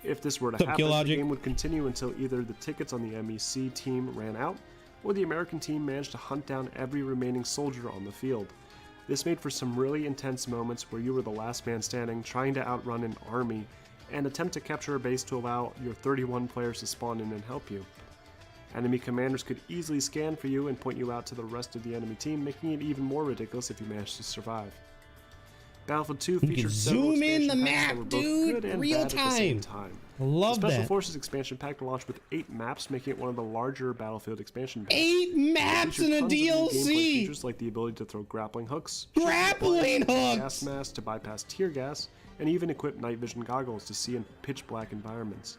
If this were to What's up, happen, the Kill-Logic? game would continue until either the tickets on the MEC team ran out, or the American team managed to hunt down every remaining soldier on the field. This made for some really intense moments where you were the last man standing, trying to outrun an army, and attempt to capture a base to allow your 31 players to spawn in and help you. Enemy commanders could easily scan for you and point you out to the rest of the enemy team, making it even more ridiculous if you managed to survive. Battlefield 2 can featured several zoom in expansion the packs that map, were both dude, good and real bad at the same time. time. Love The Special that. Forces expansion pack launched with 8 maps, making it one of the larger Battlefield expansion packs. 8 maps in Featured a tons of new gameplay DLC. features like the ability to throw grappling hooks, shoot Grappling gas hooks. masks to bypass tear gas, and even equip night vision goggles to see in pitch black environments.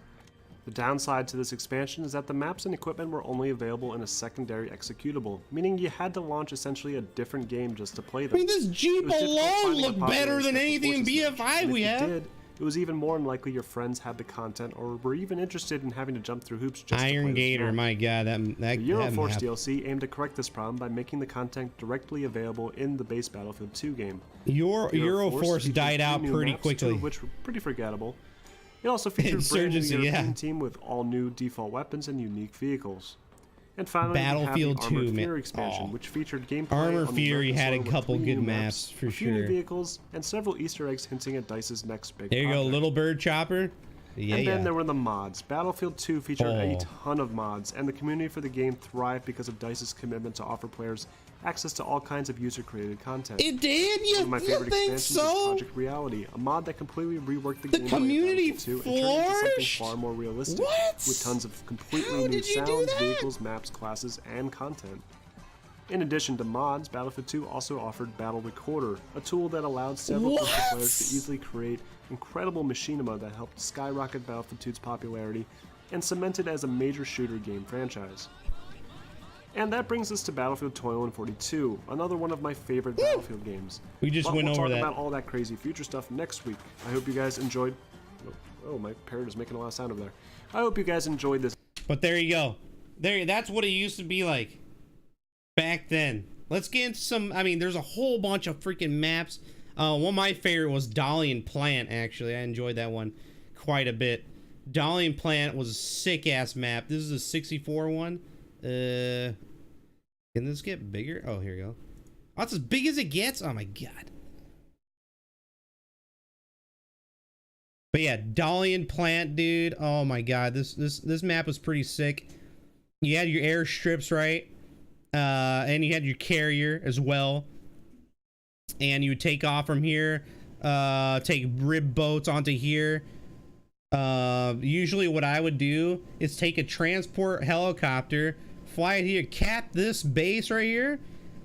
The downside to this expansion is that the maps and equipment were only available in a secondary executable, meaning you had to launch essentially a different game just to play them. I mean, this Jeep It was difficult alone finding a looked popular better than Special anything in Forces match, BF5 and we if you have. did, it was even more unlikely your friends had the content or were even interested in having to jump through hoops just to play Iron this Gator, map. my God, that The Euro that Force map. DLC aimed to correct this problem by making the content directly available in the base Battlefield 2 game. Euro Force featured died 3 out new pretty maps, 2 quickly. of which were pretty forgettable. It also featured a brand new Insurgency, European yeah. team with all new default weapons and unique vehicles. And finally, Battlefield we have the Armored 2, man. Fury expansion, Aw. which featured gameplay Armor on the Fury American had a soil with couple 3 good new maps, for a few new sure. vehicles, and several Easter eggs hinting at DICE's next big There you go, project. Little Bird Chopper. Yeah, And then yeah. there were the mods. Battlefield 2 featured a Oh. ton of mods, and the community for the game thrived because of DICE's commitment to offer players access to all kinds of user-created content. It did? One of You, my you favorite think expansions is so? Project Reality, a mod that completely reworked the The gameplay community of Battlefield 2 and turned it into something flourished? far more realistic, What? with tons of completely How new did you do sounds, that? vehicles, maps, classes, and content. In addition to mods, Battlefield 2 also offered Battle Recorder, a tool that allowed several groups of What? players to easily create incredible machinima that helped skyrocket Battlefield 2's popularity and cement it as a major shooter game franchise. And that brings us to Battlefield 2042, another one of my favorite Battlefield games. We just But went we'll over talk that. about all that crazy future stuff next week. I hope you guys enjoyed. Oh, my parrot is making a lot of sound over there. I hope you guys enjoyed this. But there you go. There, that's what it used to be like. Back then. Let's get into some, I mean, there's a whole bunch of freaking maps. One of my favorite was Dolly and Plant, actually. I enjoyed that one quite a bit. Dolly and Plant was a sick-ass map. This is a 64 one. Can this get bigger? Oh, here we go. Oh, it's as big as it gets? Oh, my God. But yeah, Dolly and Plant, dude. Oh, my God. This map was pretty sick. You had your airstrips, right? And you had your carrier as well. And you would take off from here, take rib boats onto here. Usually what I would do is take a transport helicopter, fly it here, cap this base right here,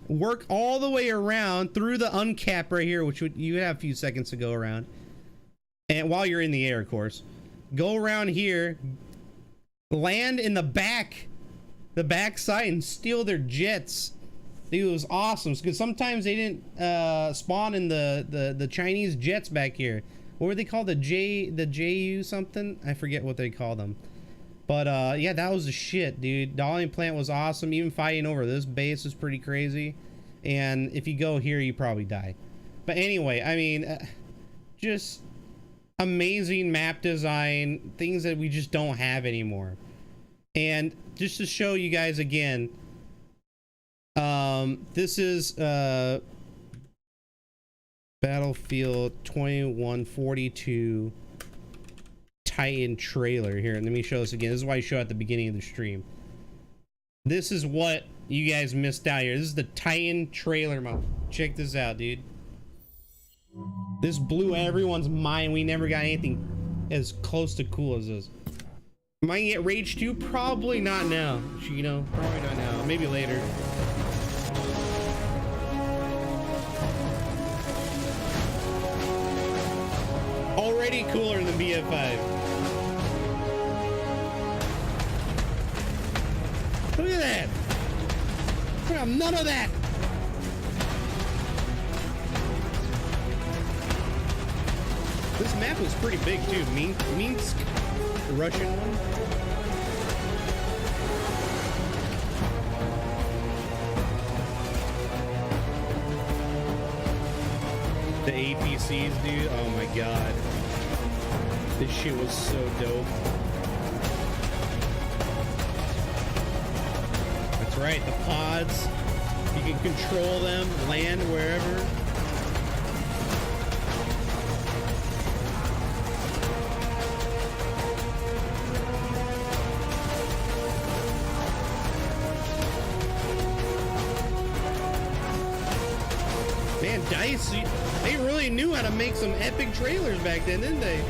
work all the way around through the uncap right here, which you would have a few seconds to go around. And while you're in the air, of course, go around here, land in the back side and steal their jets. Dude, it was awesome because sometimes they didn't spawn in the Chinese jets back here. What were they called? The JU something? I forget what they call them. But yeah, that was the shit, dude. Dolly and Plant was awesome. Even fighting over this base was pretty crazy. And if you go here, you probably die. But anyway, I mean, just amazing map design, things that we just don't have anymore. And just to show you guys again, this is Battlefield 2142 Titan trailer here. And let me show this again. This is why I show at the beginning of the stream. This is what you guys missed out here. This is the Titan trailer mode. Check this out, dude. This blew everyone's mind. We never got anything as close to cool as this. Am I gonna get Rage 2? Probably not now, you know. Probably not now. Maybe later. Already cooler than BF5. Look at that. We have none of that. This map was pretty big too. Minsk, the Russian one. The APCs, dude. Oh my god. This shit was so dope. That's right, the pods. You can control them, land wherever. Man, DICE, they really knew how to make some epic trailers back then, didn't they?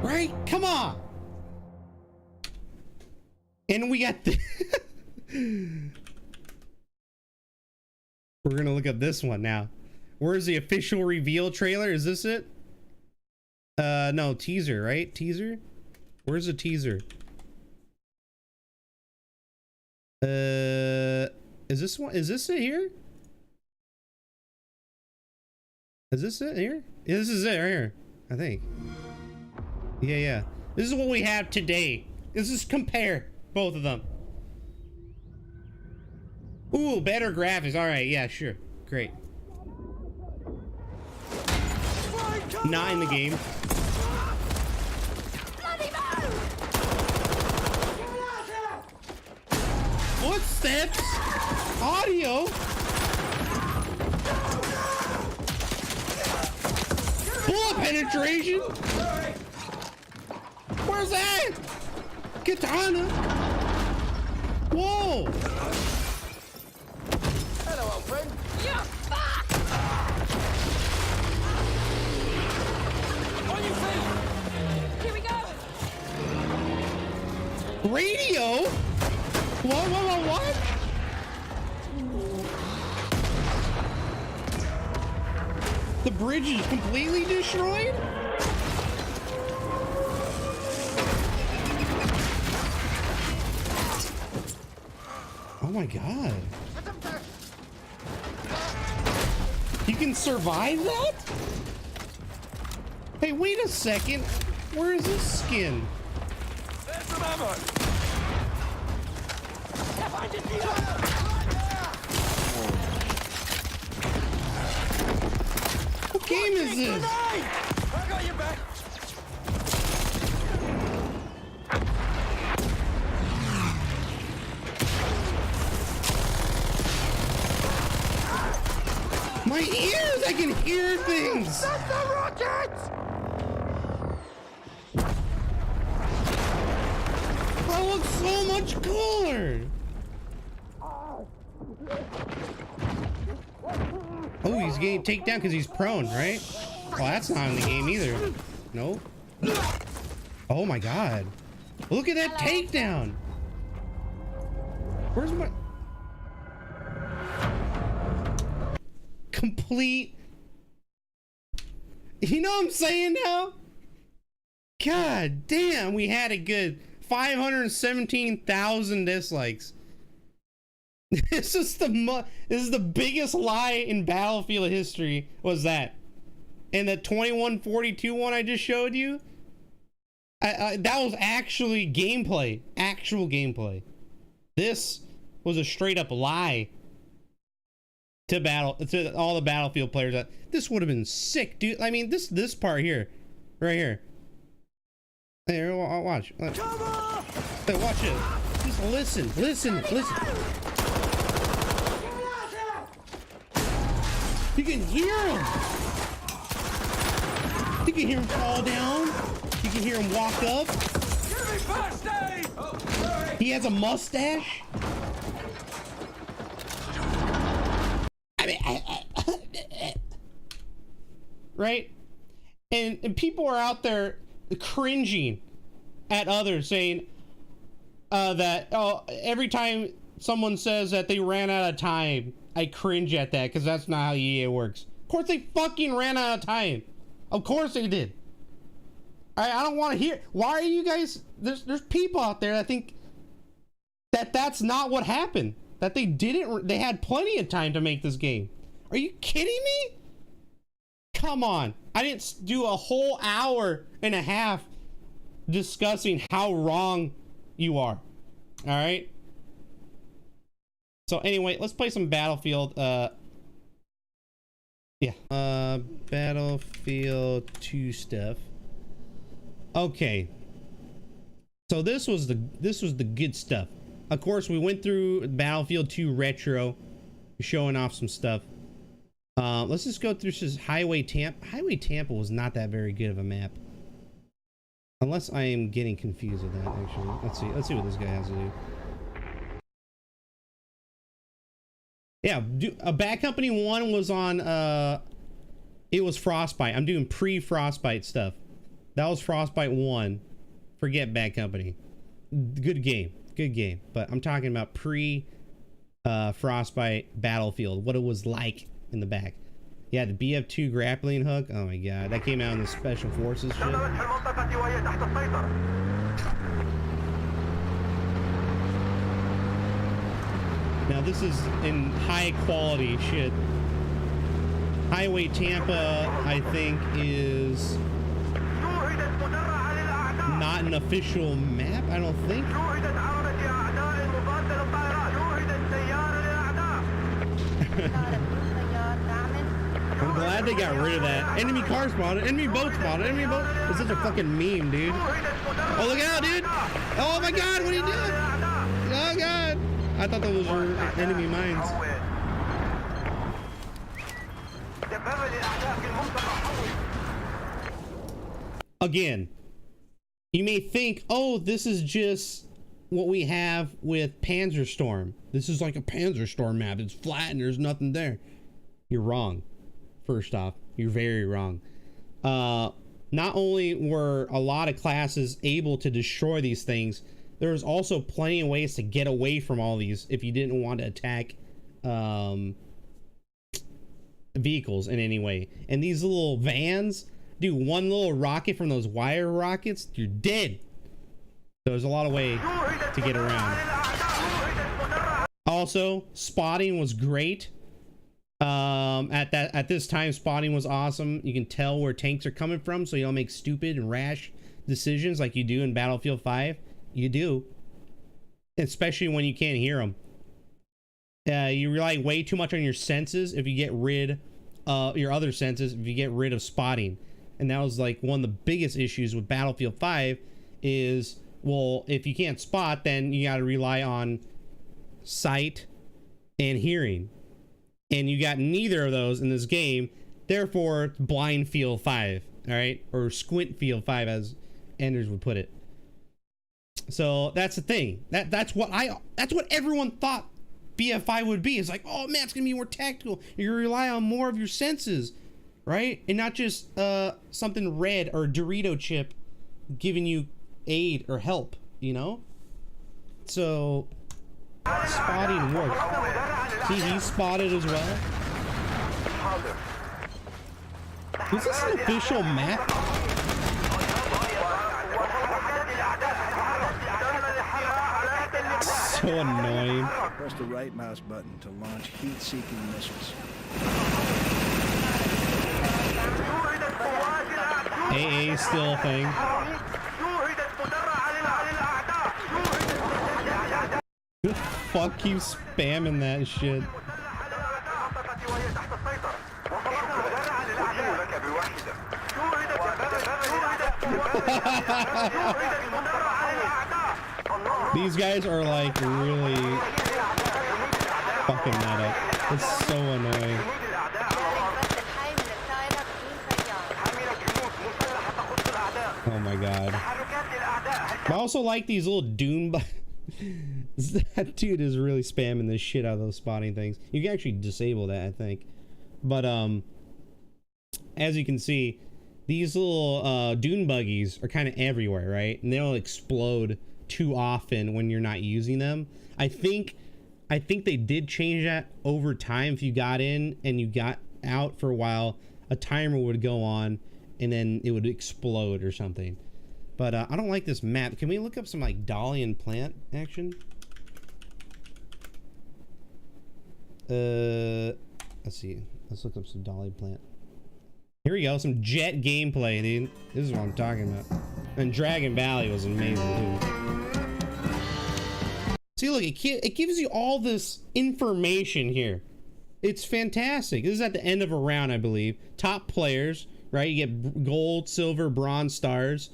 Right? Come on! And we got the we're gonna look at this one now. Where's the official reveal trailer? Is this it? No, teaser, right? Teaser? Where's the teaser? Is this one? Is this it here? Is this it here? Yeah, this is it right here, I think. Yeah. This is what we have today. Let's just compare both of them. Ooh, better graphics. All right, yeah, sure. Great. Not in the game. Footsteps. Audio. Bullet penetration. Where's that? Katana. Whoa. Hello, old friend. You're fucked! On your feet. Here we go! Radio? What? The bridge is completely destroyed? my god. You can survive that? Hey, wait a second. Where is his skin? There's some ammo. What game is this? I got your back. My ears! I can hear things! That's the rocket! That looks so much cooler! Oh, he's getting taken down because he's prone, right? Well, that's not in the game either. Nope. Oh my god. Look at that takedown! Where's my... Complete... You know what I'm saying now? God damn, we had a good 517,000 dislikes. This is the biggest lie in Battlefield history, was that. And the 2142 one I just showed you, that was actually gameplay, actual gameplay. This was a straight up lie to all the Battlefield players. That this would have been sick, dude. I mean, this part here, right here. Here, watch. Hey, watch it. Just listen. You can hear him. You can hear him fall down. You can hear him walk up. Give me first aid! Oh, sorry. He has a mustache. I mean, right? And people are out there cringing at others, saying that, oh, every time someone says that they ran out of time, I cringe at that because that's not how EA works. Of course they fucking ran out of time. Of course they did. I don't want to hear. Why are you guys? There's people out there that think that that's not what happened. That they didn't. They had plenty of time to make this game. Are you kidding me? Come on. I didn't do a whole hour and a half discussing how wrong you are. All right. So anyway, let's play some Battlefield. Battlefield 2 stuff. Okay. So this was the good stuff. Of course, we went through Battlefield 2 Retro, showing off some stuff. Let's just go through this Highway Tampa. Highway Tampa was not that very good of a map. Unless I am getting confused with that, actually. Let's see what this guy has to do. Yeah, Bad Company 1 was on, it was Frostbite. I'm doing pre-Frostbite stuff. That was Frostbite 1. Forget Bad Company. Good game. But I'm talking about pre-Frostbite Battlefield. What it was like in the back. Yeah, the BF2 grappling hook. Oh my god. That came out in the Special Forces shit. Now this is in high quality shit. Highway Tampa, I think, is not an official map, I don't think. I'm glad they got rid of that. Enemy car spotted, enemy boat spotted, enemy boat. It's such a fucking meme, dude. Oh, look out, dude. Oh my god, what are you doing? Oh god. I thought that was your enemy mines. Again, you may think, oh, this is just what we have with Panzerstorm. This is like a Panzerstorm map. It's flat and there's nothing there. You're wrong. First off, you're very wrong. Not only were a lot of classes able to destroy these things, there's also plenty of ways to get away from all these if you didn't want to attack vehicles in any way. And these little vans, dude, one little rocket from those wire rockets, you're dead. So there's a lot of way to get around. Also, spotting was great. At this time, spotting was awesome. You can tell where tanks are coming from, so you don't make stupid and rash decisions like you do in Battlefield 5. You do, especially when you can't hear them. You rely way too much on your senses if you get rid of your other senses, if you get rid of spotting. And that was like one of the biggest issues with Battlefield 5 is, well, if you can't spot, then you got to rely on sight and hearing. And you got neither of those in this game. Therefore, it's blind field 5, all right? Or squint field 5, as Anders would put it. So that's the thing. That's what everyone thought BF5 would be. It's like, oh man, it's gonna be more tactical. You're gonna rely on more of your senses, right? And not just something red or a Dorito chip giving you aid or help, you know? So spotting works. See, he's spotted as well. Is this an official map? So annoying. Press the right mouse button to launch heat-seeking missiles. AA still a thing. Who the fuck keeps spamming that shit? These guys are like really fucking that up. It's so annoying. Oh my god. I also like these little dune that dude is really spamming the shit out of those spotting things. You can actually disable that, I think. But as you can see, these little dune buggies are kind of everywhere, right? And they don't explode too often when you're not using them. I think they did change that over time. If you got in and you got out for a while, a timer would go on and then it would explode or something. But I don't like this map. Can we look up some like dolly and plant action? Let's see. Let's look up some dolly plant. Here we go. Some jet gameplay, dude. This is what I'm talking about. And Dragon Valley was amazing too. See, look, it gives you all this information here. It's fantastic. This is at the end of a round, I believe. Top players, right? You get gold, silver, bronze stars.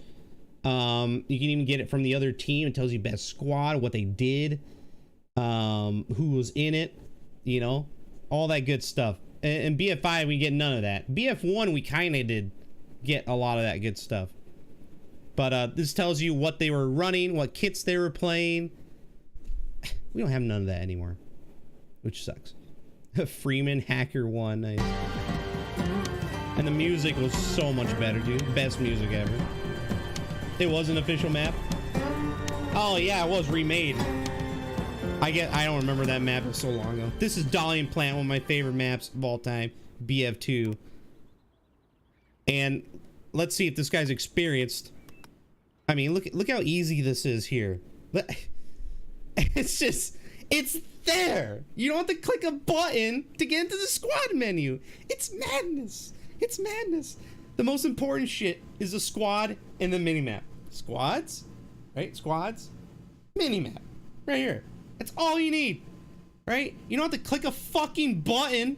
You can even get it from the other team. It tells you best squad, what they did, who was in it, you know, all that good stuff. And BF5, we get none of that. BF1, we kind of did get a lot of that good stuff. But this tells you what they were running, what kits they were playing. We don't have none of that anymore, which sucks. Freeman Hacker 1, nice. And the music was so much better, dude. Best music ever. It was an official map. Oh yeah, it was remade. I don't remember that map. It was so long ago. This is Dolly and Plant, one of my favorite maps of all time. BF2. And let's see if this guy's experienced. I mean, look how easy this is here. It's just, it's there. You don't have to click a button to get into the squad menu. It's madness. It's madness. The most important shit is the squad and the minimap. Squads, right? Squads, minimap, right here. That's all you need, right? You don't have to click a fucking button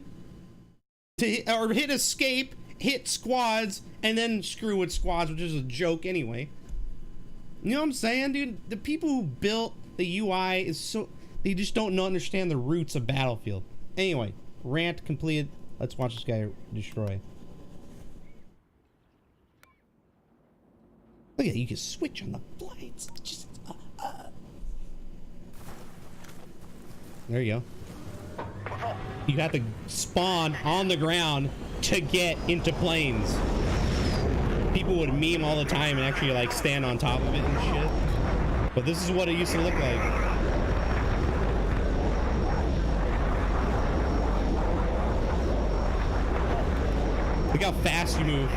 to hit escape, hit squads, and then screw with squads, which is a joke anyway. You know what I'm saying, dude? The people who built the UI is so, they just don't understand the roots of Battlefield. Anyway, rant completed. Let's watch this guy destroy. Look at that, you can switch on the fly. It's just there you go. You have to spawn on the ground to get into planes. People would meme all the time and actually like stand on top of it and shit. But this is what it used to look like. Look how fast you move.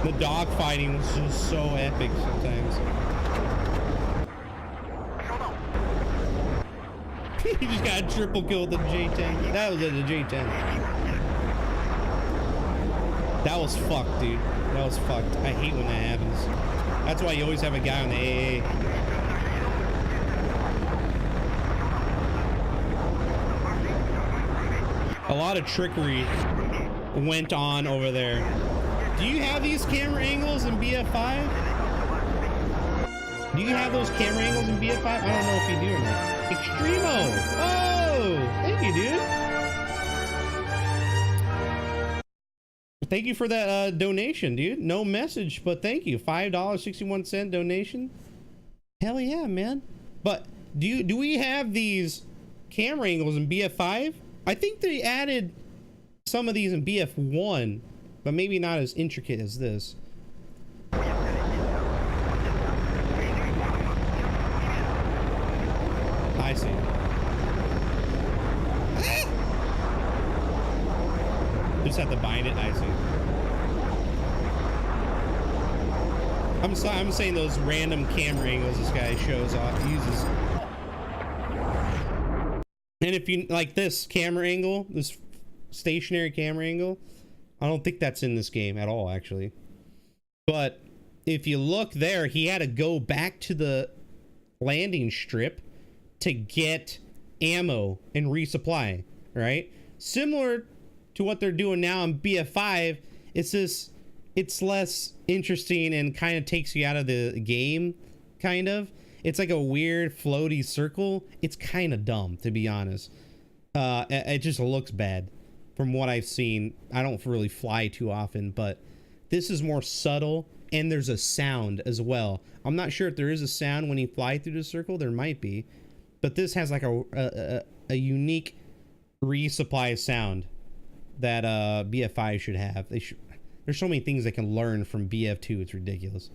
The dog fighting was just so epic sometimes. He just got a triple kill with the J10. That was at the J10. That was fucked, dude. That was fucked. I hate when that happens. That's why you always have a guy on the AA. A lot of trickery went on over there. Do you have these camera angles in BF5? Do you have those camera angles in BF5? I don't know if you do or not. Extremo! Oh! Thank you, dude. Thank you for that donation, dude. No message, but thank you. $5.61 donation. Hell yeah, man. But do we have these camera angles in BF5? I think they added some of these in BF1, but maybe not as intricate as this. I see. Just have to bind it. I see. I'm saying those random camera angles this guy shows off, uses. And if you like this camera angle, this stationary camera angle, I don't think that's in this game at all, actually. But if you look there, he had to go back to the landing strip to get ammo and resupply, right? Similar to what they're doing now in BF5, it's less interesting and kind of takes you out of the game, kind of. It's like a weird floaty circle. It's kind of dumb, to be honest. It just looks bad from what I've seen. I don't really fly too often, but this is more subtle, and there's a sound as well. I'm not sure if there is a sound when you fly through the circle. There might be, but this has like a unique resupply sound that BF5 should have. There's so many things they can learn from BF2. It's ridiculous.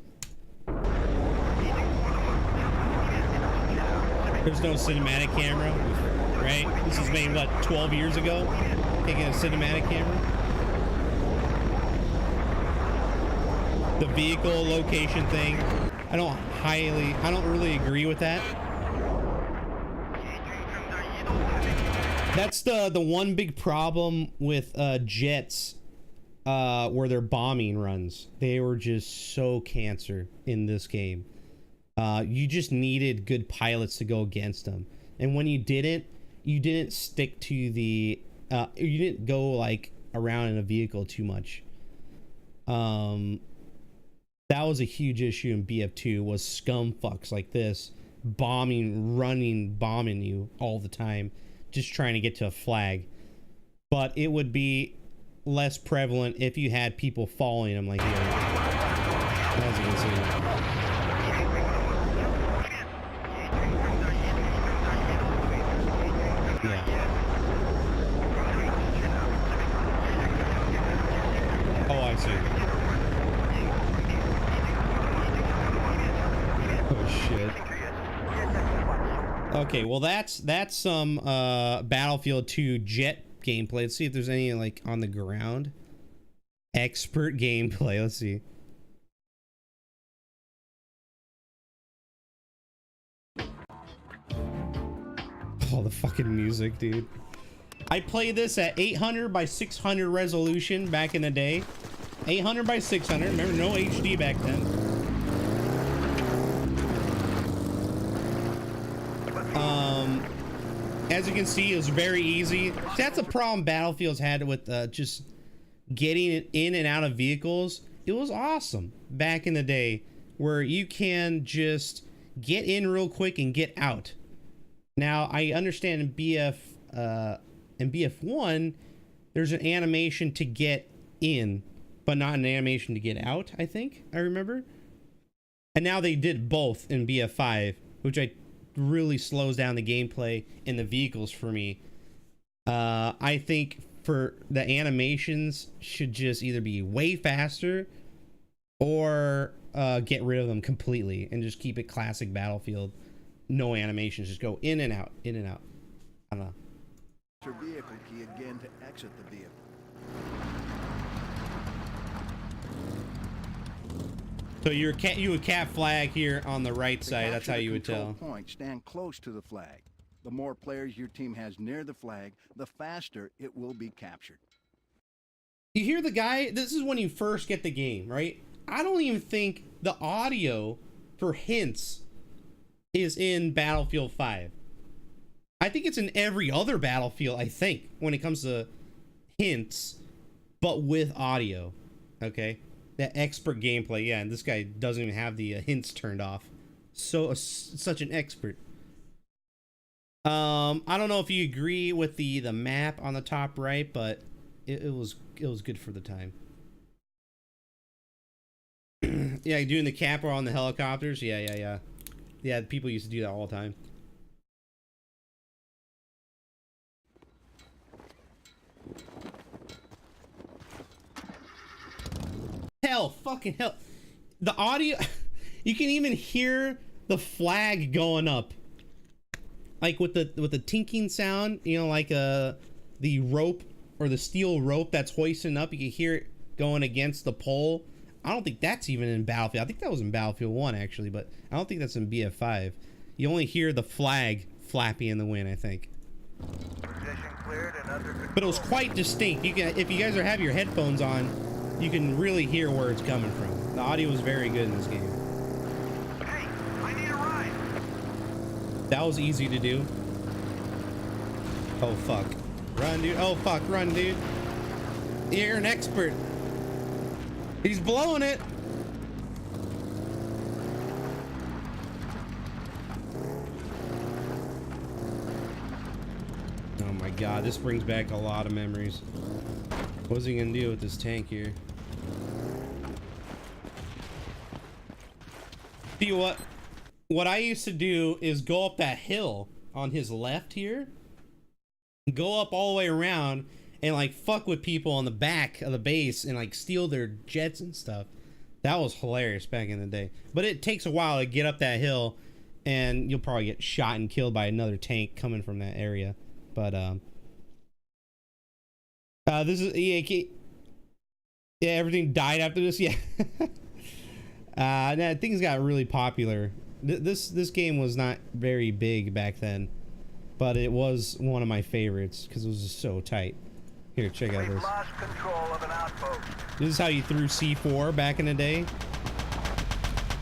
There's no cinematic camera, right? This is made, what, 12 years ago? Taking a cinematic camera. The vehicle location thing, I don't really agree with that. That's the one big problem with jets where they're bombing runs. They were just so cancer in this game. You just needed good pilots to go against them, and when you didn't stick to the you didn't go like around in a vehicle too much. That was a huge issue in BF2, was scum fucks like this bombing you all the time, just trying to get to a flag. But it would be less prevalent if you had people following them like here, as you can see. Yeah. Oh, I see. Oh shit. Okay, well that's some Battlefield 2 jet gameplay. Let's see if there's any like on the ground. Expert gameplay. Let's see. Oh, the fucking music, dude. I played this at 800 by 600 resolution back in the day. 800 by 600. Remember, no HD back then. As you can see, it was very easy. That's a problem Battlefield's had with just getting in and out of vehicles. It was awesome back in the day where you can just get in real quick and get out. Now, I understand in BF1, there's an animation to get in, but not an animation to get out, I think. I remember. And now they did both in BF5, which really slows down the gameplay in the vehicles for me. I think for the animations should just either be way faster or get rid of them completely and just keep it classic Battlefield. No animations, just go in and out, in and out. I don't know. Your vehicle key again to exit the vehicle. So you would cap flag here on the right side. That's how you would tell. Point, stand close to the flag. The more players your team has near the flag, the faster it will be captured. You hear the guy? This is when you first get the game, right? I don't even think the audio for hints is in Battlefield 5. I think it's in every other Battlefield, I think, when it comes to hints, but with audio. Okay? That expert gameplay. Yeah, and this guy doesn't even have the hints turned off. So such an expert. I don't know if you agree with the map on the top right, but it was good for the time. Yeah, doing the capper on the helicopters. Yeah. People used to do that all the time. Fucking hell. The audio, you can even hear the flag going up. Like with the tinking sound, you know, like the rope or the steel rope that's hoisting up, you can hear it going against the pole. I don't think that's even in Battlefield. I think that was in Battlefield 1 actually, but I don't think that's in BF5. You only hear the flag flapping in the wind, I think. But it was quite distinct. You can, if you guys have your headphones on, you can really hear where it's coming from. The audio was very good in this game. Hey, I need a ride. That was easy to do. Oh fuck. Run, dude. Oh fuck, run, dude. You're an expert. He's blowing it. Oh my god, this brings back a lot of memories. What's he gonna do with this tank here? See what I used to do is go up that hill on his left here, go up all the way around and like fuck with people on the back of the base and like steal their jets and stuff. That was hilarious back in the day. But it takes a while to get up that hill and you'll probably get shot and killed by another tank coming from that area. But this is EAK. Yeah, everything died after this. Yeah. Nah, things got really popular. This game was not very big back then, but it was one of my favorites because it was just so tight. Here, check out this. Lost control of an outpost. This is how you threw C4 back in the day.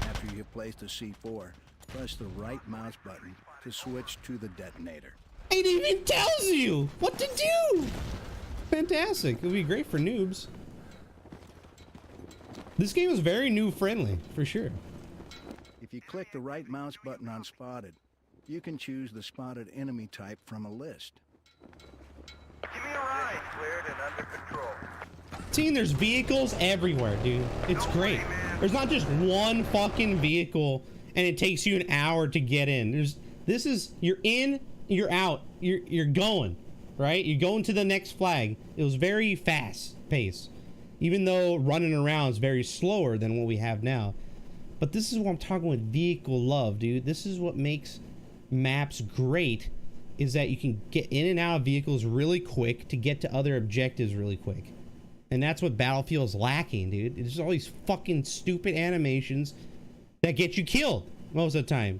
After you've placed a C4, press the right mouse button to switch to the detonator. It even tells you what to do. Fantastic. It would be great for noobs. This game is very noob friendly, for sure. If you click the right mouse button on spotted, you can choose the spotted enemy type from a list. Give me a ride. Cleared and under control. Seeing there's vehicles everywhere, dude. It's great. There's not just one fucking vehicle and it takes you an hour to get in. You're in, you're out, you're going, right? You're going to the next flag. It was very fast paced. Even though running around is very slower than what we have now. But this is what I'm talking with vehicle love, dude. This is what makes maps great, is that you can get in and out of vehicles really quick to get to other objectives really quick. And that's what Battlefield's lacking, dude. There's all these fucking stupid animations that get you killed most of the time.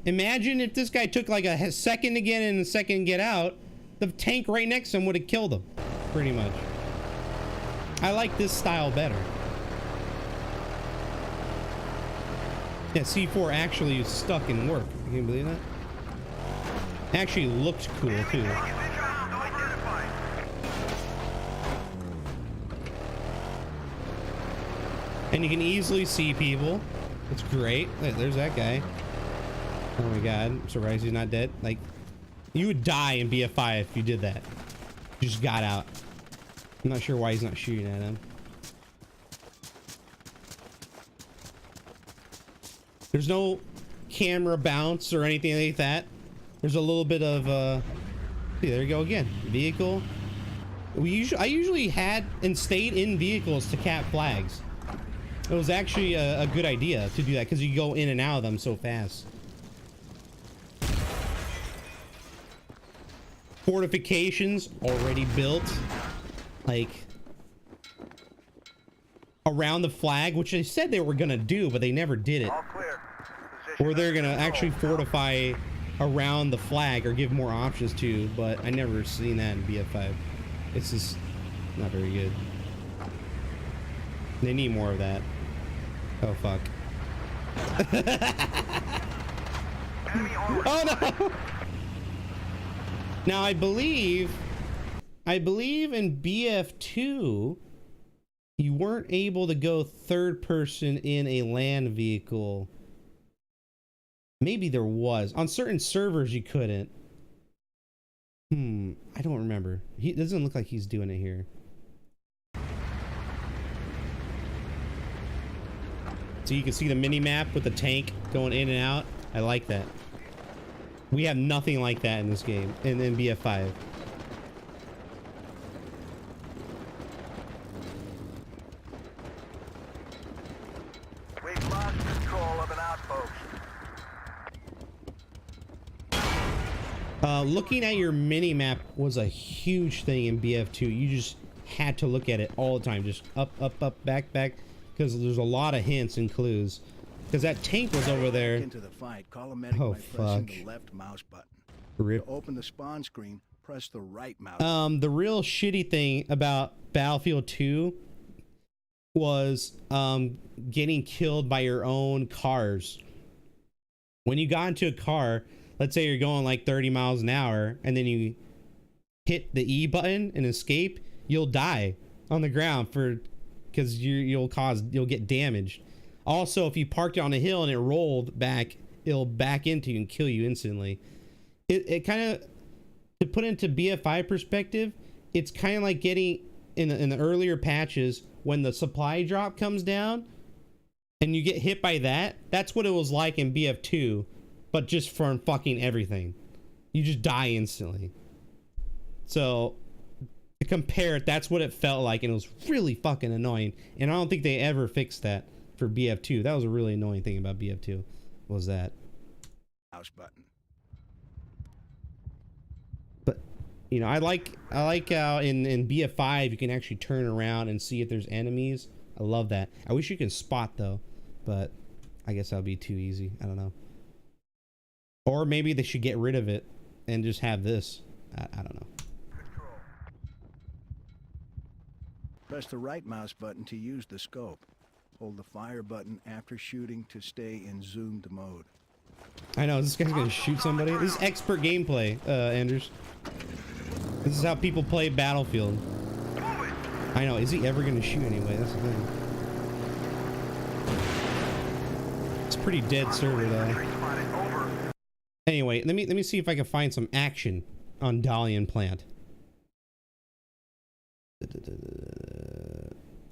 Imagine if this guy took like a second to get in and a second to get out, the tank right next to him would have killed him, pretty much. I like this style better. Yeah, C4 actually is stuck in work. Can you believe that? Actually looked cool too. And you can easily see people. It's great. There's that guy. Oh my god, I'm surprised he's not dead. Like, you would die in BF5 if you did that. You just got out. I'm not sure why he's not shooting at him. There's no camera bounce or anything like that. There's a little bit of see, there you go again. Vehicle. I usually had and stayed in vehicles to cap flags. It was actually a good idea to do that because you go in and out of them so fast. Fortifications already built, like around the flag, which they said they were gonna do, but they never did it. Or they're gonna actually fortify around the flag or give more options to, but I never seen that in BF5. It's just not very good. They need more of that. Oh fuck. Oh no. Now I believe in BF2 you weren't able to go third person in a land vehicle. Maybe there was. On certain servers you couldn't. I don't remember. He doesn't look like he's doing it here. So you can see the mini map with the tank going in and out. I like that. We have nothing like that in this game, in BF5. We've lost control of an outpost. Looking at your mini map was a huge thing in BF2. You just had to look at it all the time, just up, up, up, back, back, because there's a lot of hints and clues. Because that tank was over there. Into the fight, call a medic Oh, by pressing fuck. the left mouse button. Rip. To open the spawn screen, press the right mouse. The real shitty thing about Battlefield 2 was getting killed by your own cars. When you got into a car, let's say you're going like 30 miles an hour and then you hit the E button and escape, you'll die on the ground because you'll get damaged. Also, if you parked it on a hill and it rolled back, it'll back into you and kill you instantly. It kind of, to put into BF5 perspective, it's kind of like getting in the earlier patches when the supply drop comes down and you get hit by that. That's what it was like in BF2, but just from fucking everything. You just die instantly. So to compare it, that's what it felt like, and it was really fucking annoying. And I don't think they ever fixed that for BF2. That was a really annoying thing about BF2, was that. Mouse button. But you know, I like how in BF5 you can actually turn around and see if there's enemies. I love that. I wish you could spot though, but I guess that would be too easy. I don't know. Or maybe they should get rid of it and just have this. I don't know. Press the right mouse button to use the scope. Hold the fire button after shooting to stay in zoomed mode. I know, this guy's gonna shoot somebody. This is expert gameplay, Anders. This is how people play Battlefield. I know, is he ever gonna shoot anyway? That's the thing. It's a pretty dead server though. Anyway, let me see if I can find some action on Dalian Plant.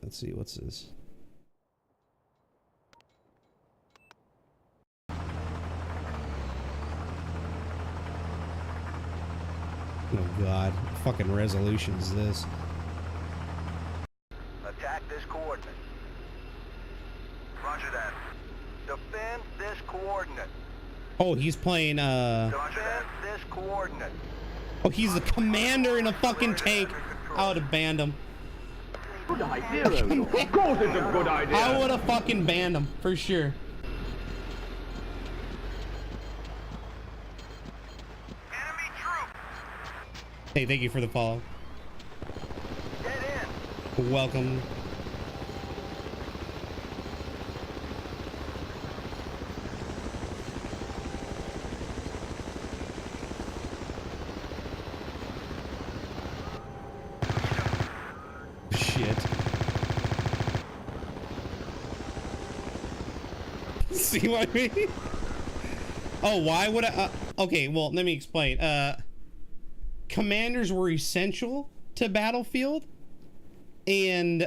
Let's see, what's this? Oh god, what fucking resolution is this? Attack this coordinate. Roger that. Defend this coordinate. Oh, he's playing Defend this coordinate. oh, he's the commander in a fucking tank. I would have banned him. Good idea, Of course it's a good idea. I would have fucking banned him for sure. Enemy troop. Hey, thank you for the follow. Get in. Welcome. Shit. See what I mean? Oh, why would I? Okay, well, let me explain. Commanders were essential to Battlefield, and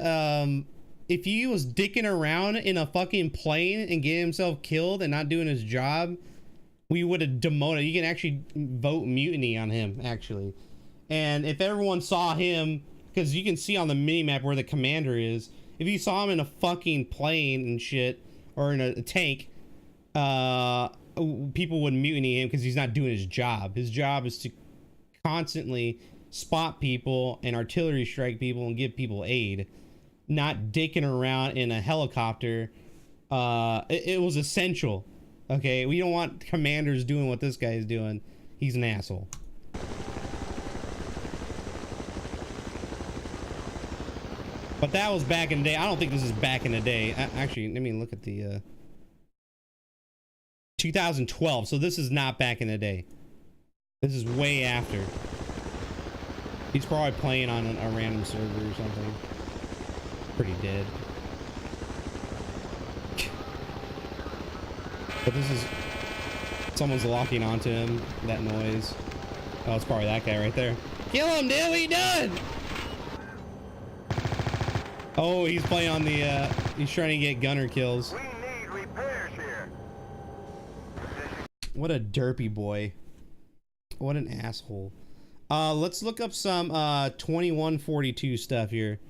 if he was dicking around in a fucking plane and getting himself killed and not doing his job, we would have demoted. You can actually vote mutiny on him, actually. And if everyone saw him, because you can see on the minimap where the commander is, if you saw him in a fucking plane and shit, or in a tank, people would mutiny him because he's not doing his job. His job is to constantly spot people and artillery strike people and give people aid, not dicking around in a helicopter. It was essential Okay, we don't want commanders doing what this guy is doing. He's an asshole. But that was back in the day. I don't think this is back in the day. Actually, let me look at the 2012. So this is not back in the day. This is way after. He's probably playing on a random server or something. Pretty dead. But this is... someone's locking onto him. That noise. Oh, it's probably that guy right there. Kill him, dude! What you doing? Oh, he's playing on the, he's trying to get gunner kills. We need repairs here. What a derpy boy. What an asshole. Let's look up some, 2142 stuff here.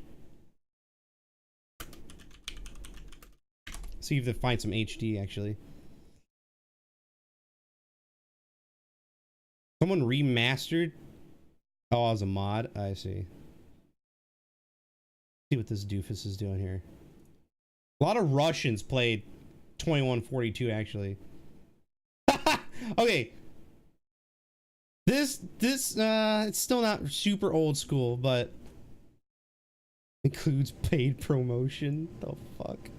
See if they find some HD, actually. Someone remastered? Oh, as a mod? I see. See what this doofus is doing here. A lot of Russians played 2142 actually. Okay. This it's still not super old school, but includes paid promotion. The fuck?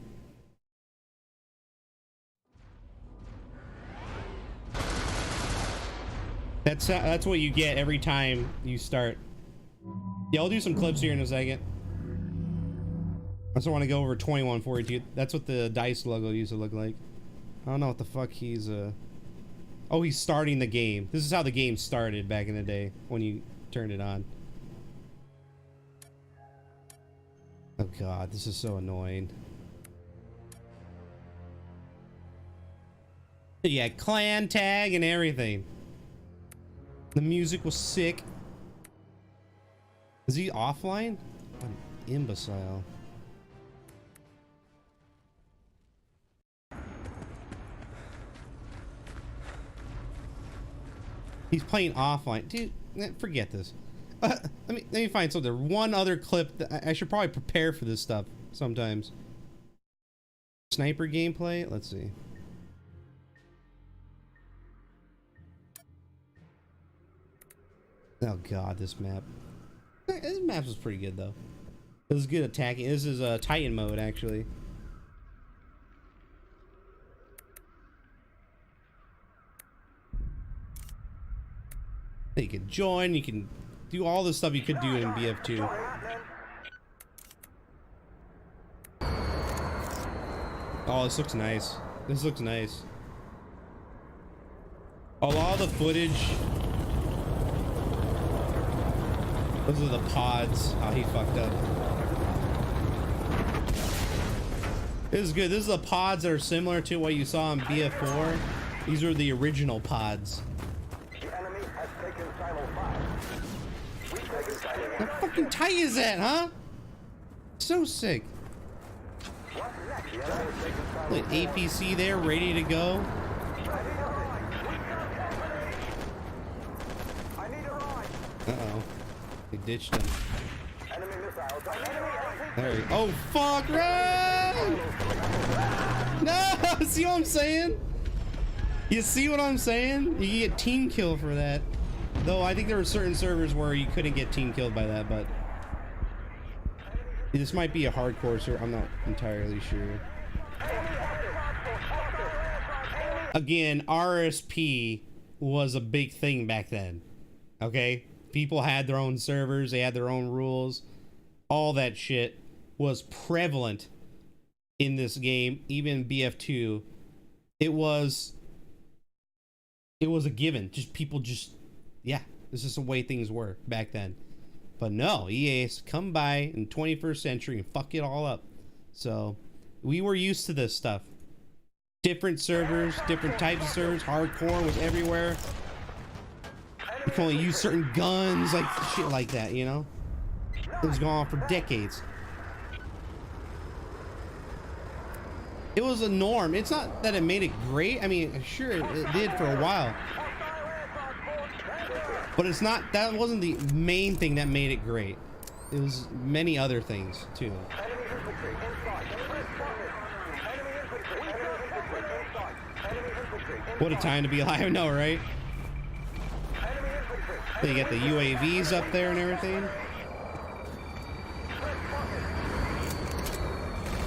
That's what you get every time you start. Yeah, I'll do some clips here in a second. I just want to go over 2142. That's what the dice logo used to look like. I don't know what the fuck he's oh, he's starting the game. This is how the game started back in the day when you turned it on. Oh god, this is so annoying. Yeah, clan tag and everything. The music was sick. Is he offline? What an imbecile. He's playing offline. Dude, forget this. Let me find something. One other clip that I should probably prepare for this stuff sometimes. Sniper gameplay? Let's see. Oh god, this map. This map was pretty good though. It was good attacking. This is Titan mode actually. You can join, you can do all the stuff you could do in BF2. Oh, this looks nice. This looks nice. A lot of the footage. Those are the pods. Oh, he fucked up. This is good. This is the pods that are similar to what you saw in BF4. These are the original pods. How fucking tight is that, huh? So sick. Look, APC there, ready to go. Uh-oh. They ditched him. There he... Oh, fuck! Run! No! See what I'm saying? You see what I'm saying? You get team kill for that. Though I think there were certain servers where you couldn't get team killed by that, but this might be a hardcore server. I'm not entirely sure. Again, RSP was a big thing back then. Okay? People had their own servers, they had their own rules. All that shit was prevalent in this game, even BF2. It was a given. Just people just, yeah, this is the way things were back then. But no, EA's come by in 21st century and fuck it all up. So we were used to this stuff. Different servers, different types of servers. Hardcore was everywhere. You can only use certain guns, like shit like that, you know? It was going on for decades. It was a norm. It's not that it made it great. I mean, sure, it did for a while. But it's not, that wasn't the main thing that made it great. It was many other things, too. What a time to be alive. I know, right? They got the UAVs up there and everything.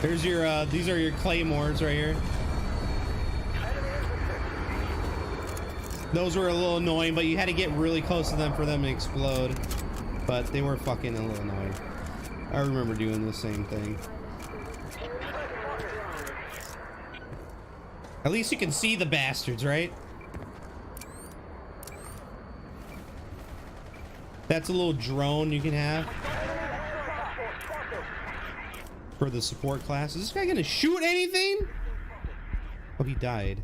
There's your, these are your claymores right here. Those were a little annoying, but you had to get really close to them for them to explode. But they were fucking a little annoying. I remember doing the same thing. At least you can see the bastards, right? That's a little drone you can have for the support class. Is this guy gonna shoot anything? Oh, he died.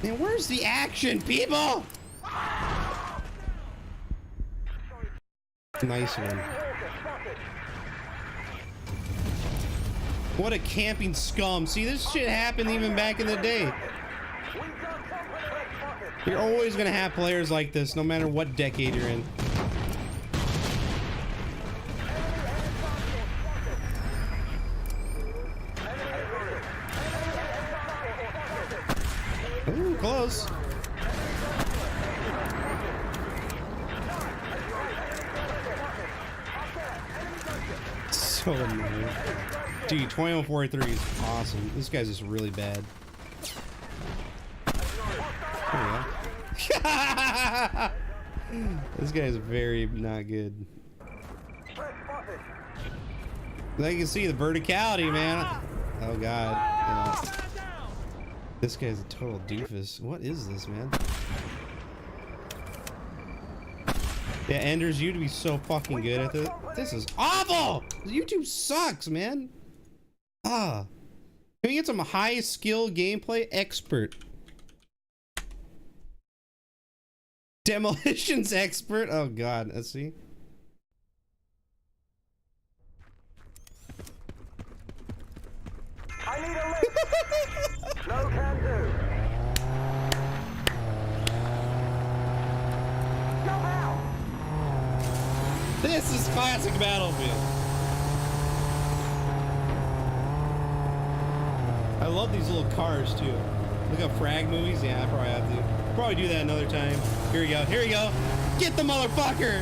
Man, where's the action, people? Nice one. What a camping scum. See, this shit happened even back in the day. You're always gonna have players like this, no matter what decade you're in. Ooh, close. So annoying. Dude, 2143 is awesome. This guy's just really bad. There we go. This guy's very not good. Like you can see the verticality, man. Oh god. Yeah. This guy's a total doofus. What is this, man? Yeah, Enders, you'd be so fucking good at this. This is awful! YouTube sucks, man. Ah. Can we get some high skill gameplay expert? Demolitions expert? Oh god, let's see. I need a lift. No can do. Jump out. This is classic Battlefield. I love these little cars too. Look at frag movies. Yeah, I probably have to. Probably do that another time. Here we go. Here we go. Get the motherfucker.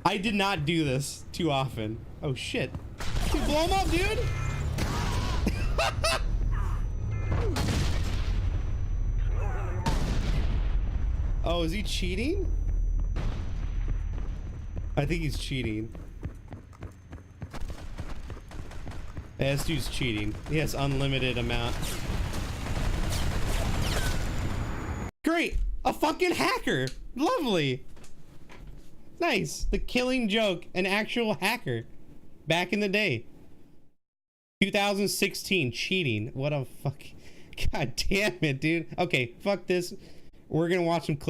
I did not do this too often. Oh shit. You blow him up, dude. Oh, is he cheating? I think he's cheating. Yeah, this dude's cheating. He has unlimited amount. Great! A fucking hacker! Lovely! Nice! The Killing Joke, an actual hacker. Back in the day. 2016, cheating. What a fuck. God damn it, dude. Okay, fuck this. We're gonna watch some clips.